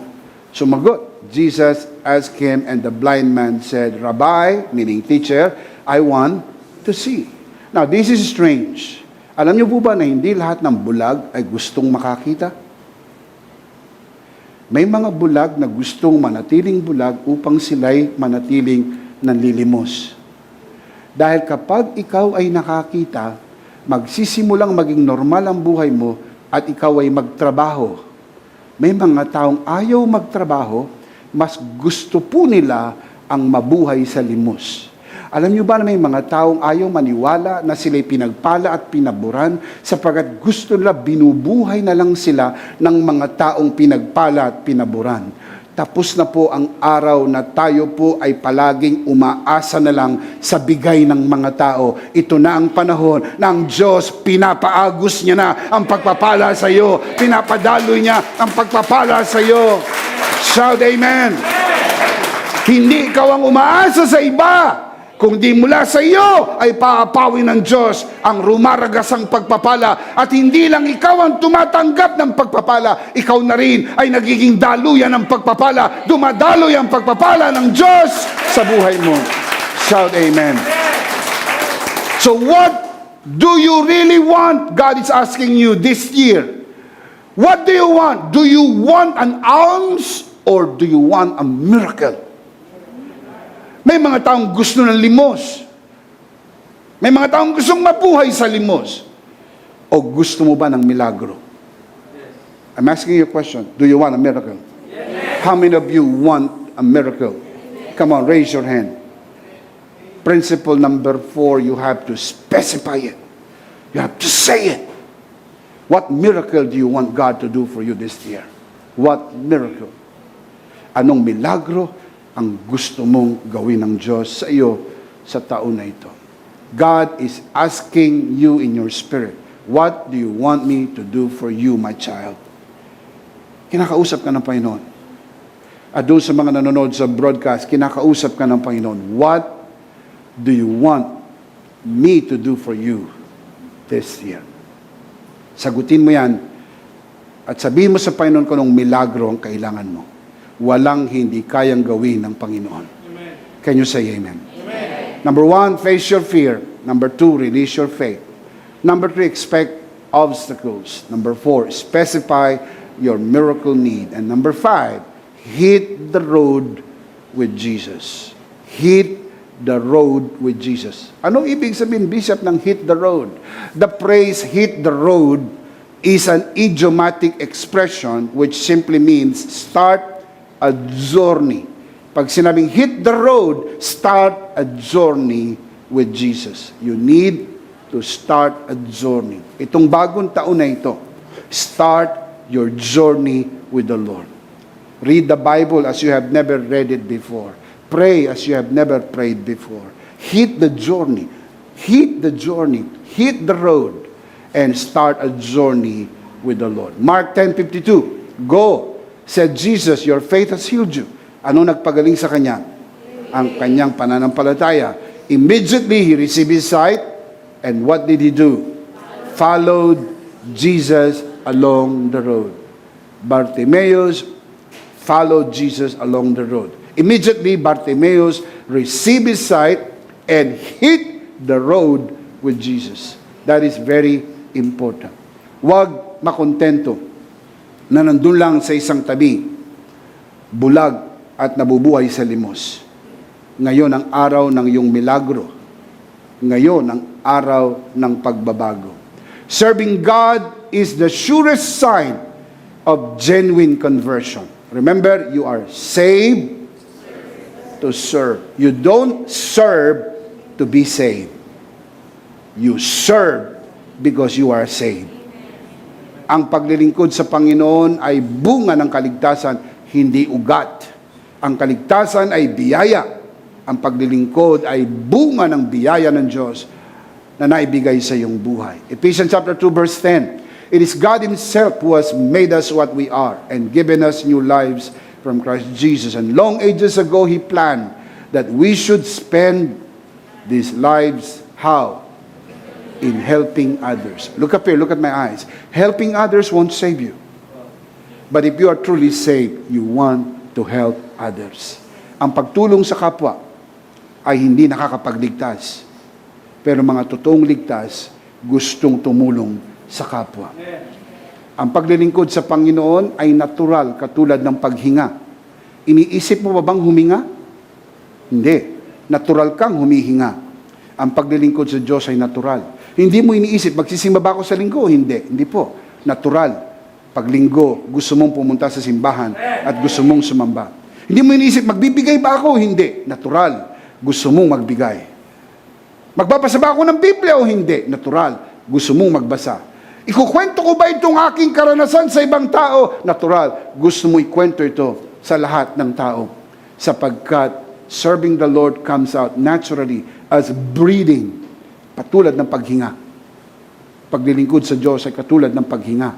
S2: Sumagot. Jesus asked him and the blind man said, Rabbi, meaning teacher, I want to see. Now, this is strange. Alam niyo po ba na hindi lahat ng bulag ay gustong makakita? May mga bulag na gustong manatiling bulag upang sila'y manatiling nanlilimos. Dahil kapag ikaw ay nakakita, magsisimulang maging normal ang buhay mo at ikaw ay magtrabaho. May mga taong ayaw magtrabaho, mas gusto po nila ang mabuhay sa limos. Alam niyo ba na may mga taong ayaw maniwala na sila'y pinagpala at pinaburan sapagkat gusto nila binubuhay na lang sila ng mga taong pinagpala at pinaburan. Tapos na po ang araw na tayo po ay palaging umaasa na lang sa bigay ng mga tao. Ito na ang panahon na ang Diyos pinapaagos niya na ang pagpapala sa iyo. Pinapadaloy niya ang pagpapala sa iyo. Shout amen. Hindi ikaw ang umaasa sa iba. Kung di mula sa iyo ay paapawin ng Diyos ang rumaragasang pagpapala at hindi lang ikaw ang tumatanggap ng pagpapala, ikaw na rin ay nagiging daluyan ng pagpapala, dumadaloy ang pagpapala ng Diyos sa buhay mo. Shout amen. So what do you really want? God is asking you this year. What do you want? Do you want an ounce or do you want a miracle? May mga taong gusto ng limos. May mga taong gustong mabuhay sa limos. O gusto mo ba ng milagro? I'm asking you a question. Do you want a miracle? Yes. How many of you want a miracle? Come on, raise your hand. Principle number 4, you have to specify it. You have to say it. What miracle do you want God to do for you this year? What miracle? Anong milagro ang gusto mong gawin ng Diyos sa iyo sa taon na ito? God is asking you in your spirit, what do you want me to do for you, my child? Kinakausap ka ng Panginoon. At doon sa mga nanonood sa broadcast, kinakausap ka ng Panginoon, what do you want me to do for you this year? Sagutin mo yan at sabihin mo sa Panginoon kung anong milagro ang kailangan mo. Walang hindi kayang gawin ng Panginoon. Amen. Can you say amen? Amen? Number 1, face your fear. Number 2, release your faith. Number 3, expect obstacles. Number 4, specify your miracle need. And number 5, hit the road with Jesus. Hit the road with Jesus. Anong ibig sabihin, Bishop, ng hit the road? The phrase hit the road is an idiomatic expression which simply means start a journey. Pag sinabing hit the road, start a journey with Jesus. You need to start a journey. Itong bagong taon na ito, start your journey with the Lord. Read the Bible as you have never read it before. Pray as you have never prayed before. Hit the journey. Hit the journey. Hit the road. And start a journey with the Lord. Mark 10:52. Go, said Jesus, your faith has healed you. Ano nagpagaling sa kanya? Ang kanyang pananampalataya. Immediately, he received his sight. And what did he do? Followed Jesus along the road. Bartimaeus followed Jesus along the road. Immediately, Bartimaeus received his sight and hit the road with Jesus. That is very important. Huwag makontento na nandun lang sa isang tabi, bulag at nabubuhay sa limos. Ngayon ang araw ng iyong milagro. Ngayon ang araw ng pagbabago. Serving God is the surest sign of genuine conversion. Remember, you are saved to serve. You don't serve to be saved. You serve because you are saved. Ang paglilingkod sa Panginoon ay bunga ng kaligtasan, hindi ugat. Ang kaligtasan ay biyaya. Ang paglilingkod ay bunga ng biyaya ng Diyos na naibigay sa iyong buhay. Ephesians chapter 2 verse 10. It is God Himself who has made us what we are and given us new lives from Christ Jesus. And long ages ago, He planned that we should spend these lives how? In helping others. Look up here, look at my eyes. Helping others won't save you. But if you are truly saved, you want to help others. Ang pagtulong sa kapwa ay hindi nakakapagligtas. Pero mga totoong ligtas, gustong tumulong sa kapwa. Ang paglilingkod sa Panginoon ay natural, katulad ng paghinga. Iniisip mo ba bang huminga? Hindi. Natural kang humihinga. Ang paglilingkod sa Diyos ay natural. Hindi mo iniisip, magsisimba ba ako sa linggo? Hindi. Hindi po. Natural. Pag linggo, gusto mong pumunta sa simbahan at gusto mong sumamba. Hindi mo iniisip, magbibigay ba ako? Hindi. Natural. Gusto mong magbigay. Magbabasa ba ako ng Biblia o hindi? Natural. Gusto mong magbasa. Ikukwento ko ba itong aking karanasan sa ibang tao? Natural. Gusto mo ikwento ito sa lahat ng tao. Sapagkat serving the Lord comes out naturally as breathing. Patulad ng paghinga. Paglilingkod sa Diyos ay katulad ng paghinga.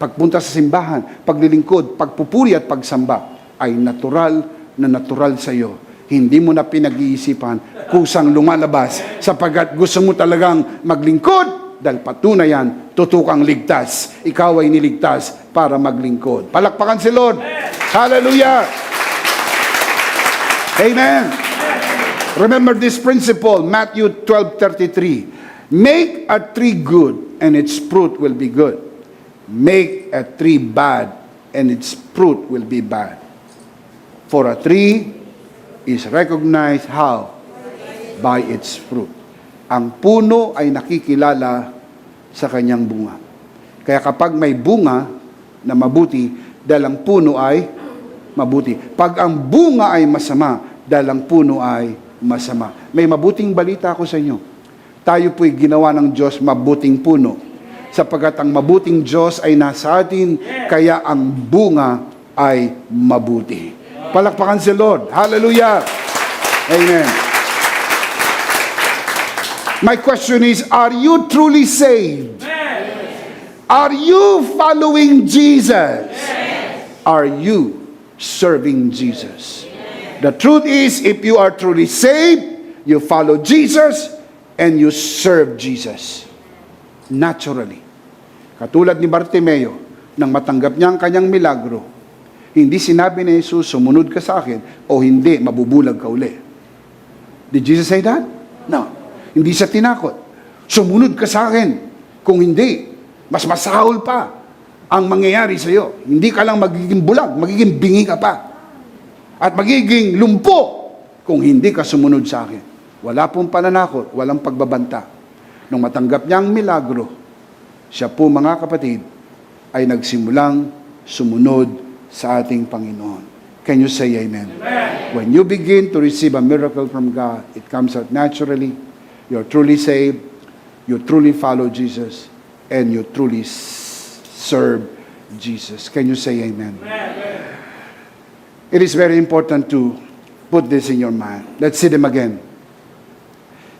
S2: Pagpunta sa simbahan, paglilingkod, pagpupuri at pagsamba ay natural na natural sa iyo. Hindi mo na pinag-iisipan kusang lumalabas sapagkat gusto mo talagang maglingkod dahil patunayan, tutukang ligtas. Ikaw ay niligtas para maglingkod. Palakpakan si Lord. Hallelujah! Amen! Remember this principle, Matthew 12:33. Make a tree good, and its fruit will be good. Make a tree bad, and its fruit will be bad. For a tree is recognized how? By its fruit. Ang puno ay nakikilala sa kanyang bunga. Kaya kapag may bunga na mabuti, dahil ang puno ay mabuti. Pag ang bunga ay masama, dahil ang puno ay masama. May mabuting balita ako sa inyo. Tayo po'y ginawa ng Diyos mabuting puno. Sapagkat ang mabuting Diyos ay nasa atin, kaya ang bunga ay mabuti. Palakpakan si Lord. Hallelujah! Amen. My question is, are you truly saved? Are you following Jesus? Are you serving Jesus? The truth is, if you are truly saved, you follow Jesus and you serve Jesus. Naturally. Katulad ni Bartimeo, nang matanggap niya ang kanyang milagro, hindi sinabi ni Jesus, sumunod ka sa akin, o hindi, mabubulag ka uli. Did Jesus say that? No. Hindi siya tinakot. Sumunod ka sa akin. Kung hindi, mas masahol pa ang mangyayari sa iyo. Hindi ka lang magiging bulag, magiging bingi ka pa. At magiging lumpo kung hindi ka sumunod sa akin. Wala pong pananakot, walang pagbabanta. Nung matanggap niya ang milagro, siya po mga kapatid ay nagsimulang sumunod sa ating Panginoon. Can you say amen? Amen? When you begin to receive a miracle from God, it comes out naturally. You're truly saved, you truly follow Jesus, and you truly serve Jesus. Can you say amen? Amen? It is very important to put this in your mind. Let's see them again.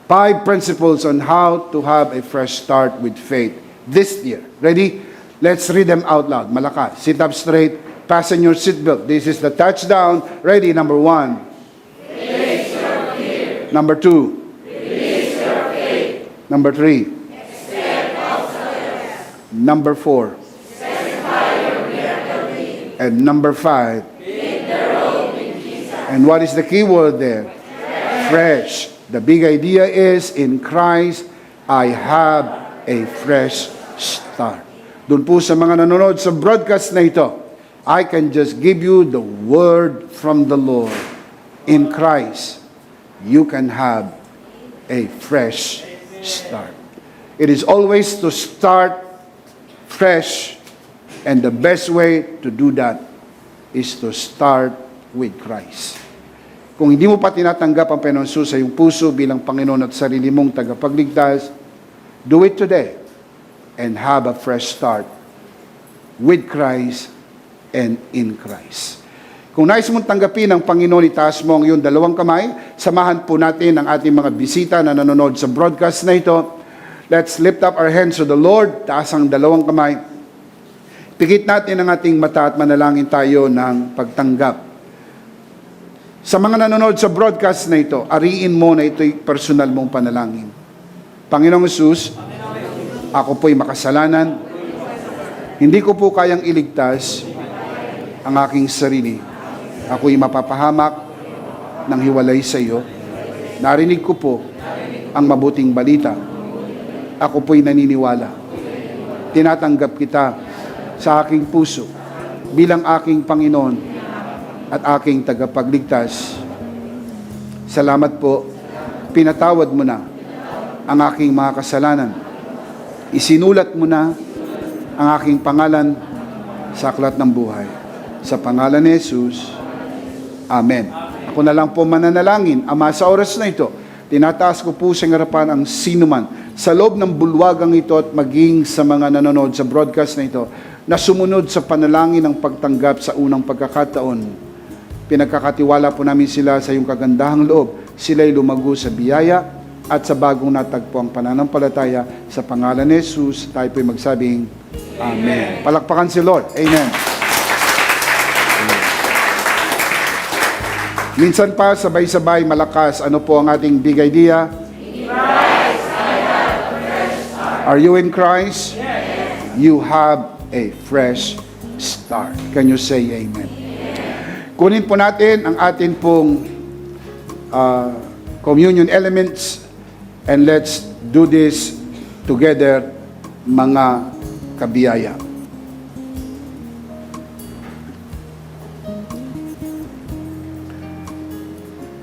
S2: 5 principles on how to have a fresh start with faith this year. Ready? Let's read them out loud. Malakas. Sit up straight. Fasten your seatbelt. This is the touchdown. Ready? Number 1.
S3: Face your fear.
S2: Number 2.
S3: Release your faith.
S2: Number 3.
S3: Step outside.
S2: Number 4.
S3: Specify your miracle need.
S2: And number 5.
S3: Hit the road with Jesus.
S2: And what is the key word there? Fresh. The big idea is, in Christ, I have a fresh start. Doon po sa mga nanonood sa broadcast na ito, I can just give you the word from the Lord. In Christ, you can have a fresh start. It is always to start fresh, and the best way to do that is to start with Christ. Kung hindi mo pa tinatanggap ang Panginoon Jesus sa iyong puso bilang Panginoon at sarili mong tagapagligtas, do it today and have a fresh start with Christ and in Christ. Kung nais mong tanggapin ang Panginoon, itaas mo ang iyong dalawang kamay. Samahan po natin ang ating mga bisita na nanonood sa broadcast na ito. Let's lift up our hands to the Lord. Taas ang dalawang kamay. Pikit natin ang ating mata at manalangin tayo ng pagtanggap. Sa mga nanonood sa broadcast na ito, ariin mo na ito'y personal mong panalangin. Panginoong Jesus, ako po'y makasalanan. Hindi ko po kayang iligtas ang aking sarili. Ako'y mapapahamak ng hiwalay sa iyo. Narinig ko po ang mabuting balita. Ako po'y naniniwala. Tinatanggap kita sa aking puso bilang aking Panginoon at aking tagapagligtas. Salamat po, pinatawad mo na ang aking mga kasalanan. Isinulat mo na ang aking pangalan sa aklat ng buhay. Sa pangalan ni Jesus, Amen. Ako na lang po mananalangin. Ama, sa oras na ito, tinataas ko po sa harapan ang sinuman sa loob ng bulwagang ito at maging sa mga nanonood sa broadcast na ito na sumunod sa panalangin ng pagtanggap sa unang pagkakataon. Pinagkakatiwala po namin sila sa iyong kagandahang loob. Sila'y lumago sa biyaya at sa bagong natagpo ang pananampalataya. Sa pangalan ni Jesus, tayo po'y magsabing Amen. Palakpakan si Lord. Amen. Minsan pa, sabay-sabay, malakas. Ano po ang ating big idea? Are you in Christ? Yes. You have a fresh start. Can you say amen? Kunin po natin ang atin pong communion elements and let's do this together, mga kabiyaya.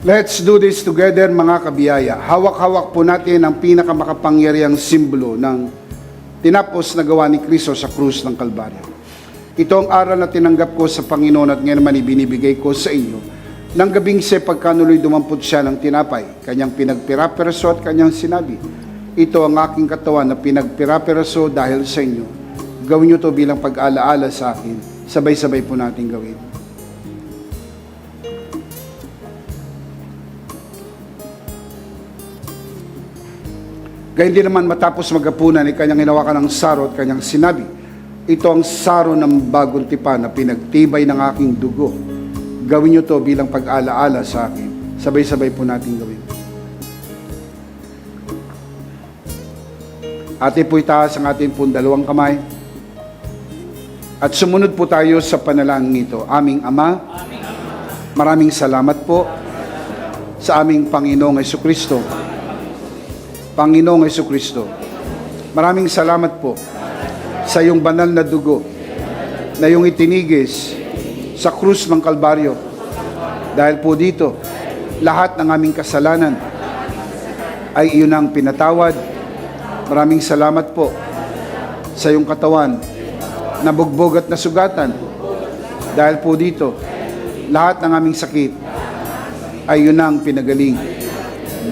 S2: Let's do this together, mga kabiyaya. Hawak-hawak po natin ang pinakamakapangyarihang simbolo ng tinapos na gawa ni Kristo sa krus ng Kalbaryo. Ito ang aral na tinanggap ko sa Panginoon at ngayon naman ibinibigay ko sa inyo. Nang gabing siya pagkanuloy dumampot siya ng tinapay, kanyang pinagpirapiraso at kanyang sinabi, ito ang aking katawan na pinagpirapiraso dahil sa inyo. Gawin niyo to bilang pag-alaala sa akin. Sabay-sabay po natin gawin. Gayun din naman matapos maghapunan ay kanyang hinawakan ng saro at kanyang sinabi, ito ang saro ng bagong tipan na pinagtibay ng aking dugo. Gawin niyo to bilang pag-alaala sa akin. Sabay-sabay po natin gawin. Ate po itaas ang ating pong dalawang kamay. At sumunod po tayo sa panalangin ito. Aming Ama, maraming salamat po sa aming Panginoong Jesucristo. Panginoong Jesucristo, maraming salamat po sa iyong banal na dugo na iyong itinigis sa krus ng Kalbaryo. Dahil po dito, lahat ng aming kasalanan ay iyon ang pinatawad. Maraming salamat po sa iyong katawan na bugbog at nasugatan. Dahil po dito, lahat ng aming sakit ay iyon ang pinagaling.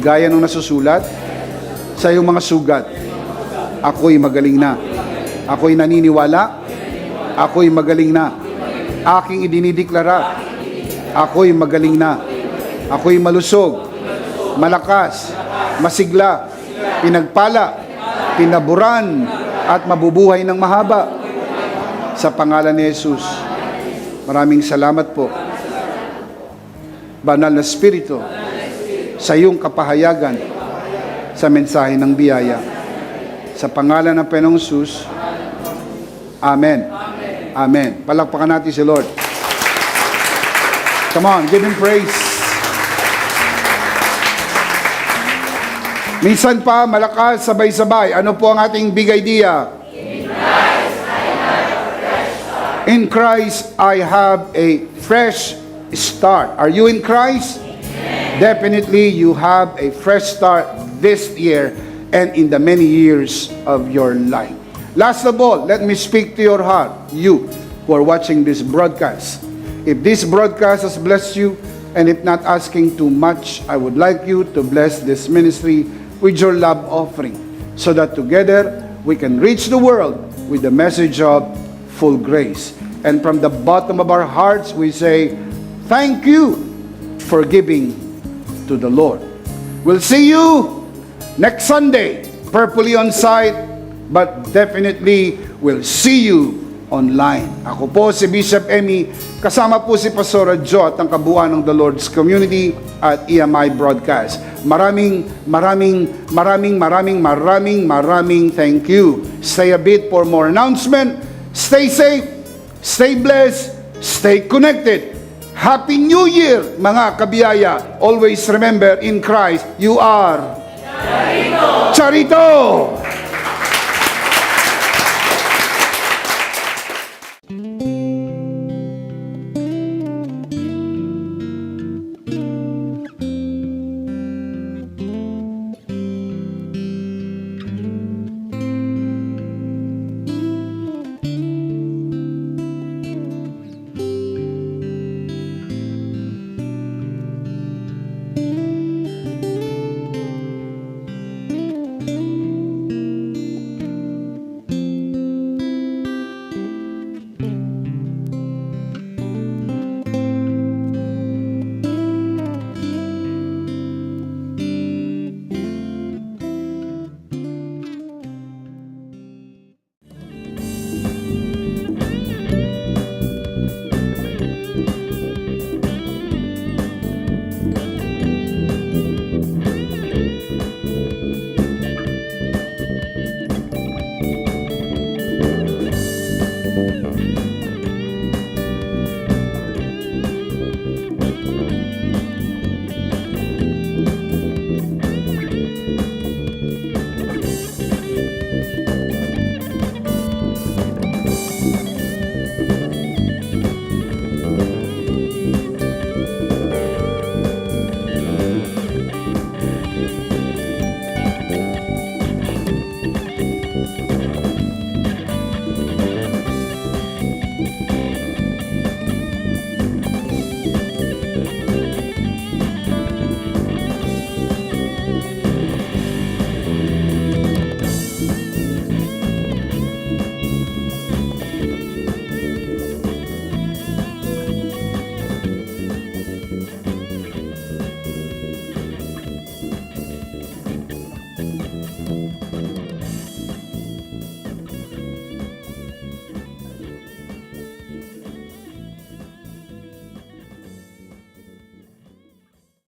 S2: Gaya ng nasusulat, sa iyong mga sugat, ako'y magaling na. Ako'y naniniwala, ako'y magaling na. Aking idinideklara, ako'y magaling na. Ako'y malusog, malakas, masigla, pinagpala, pinaburan, at mabubuhay ng mahaba. Sa pangalan ni Jesus, maraming salamat po. Banal na Espiritu, sa iyong kapahayagan, sa mensahe ng biyaya. Sa pangalan ng Panginoong Jesus, Amen. Amen. Palakpakan natin si Lord. Come on, give Him praise. Minsan pa, malakas, sabay-sabay. Ano po ang ating big idea? In Christ, I In Christ, I have a fresh start. Are you in Christ? Definitely, you have a fresh start this year and in the many years of your life. Last of all, let me speak to your heart, you who are watching this broadcast. If this broadcast has blessed you, and if not asking too much, I would like you to bless this ministry with your love offering, so that together we can reach the world with the message of full grace. And from the bottom of our hearts, we say, thank you for giving to the Lord. We'll see you next Sunday, purposely on site, but definitely we'll see you online. Ako po si Bishop Emmy, kasama po si Pastor Jo at ang kabuuan ng The Lord's Community at EMI Broadcast. Maraming thank you. Stay a bit for more announcement. Stay safe, stay blessed, stay connected. Happy New Year, mga kabiyaya. Always remember, in Christ, you are Charito.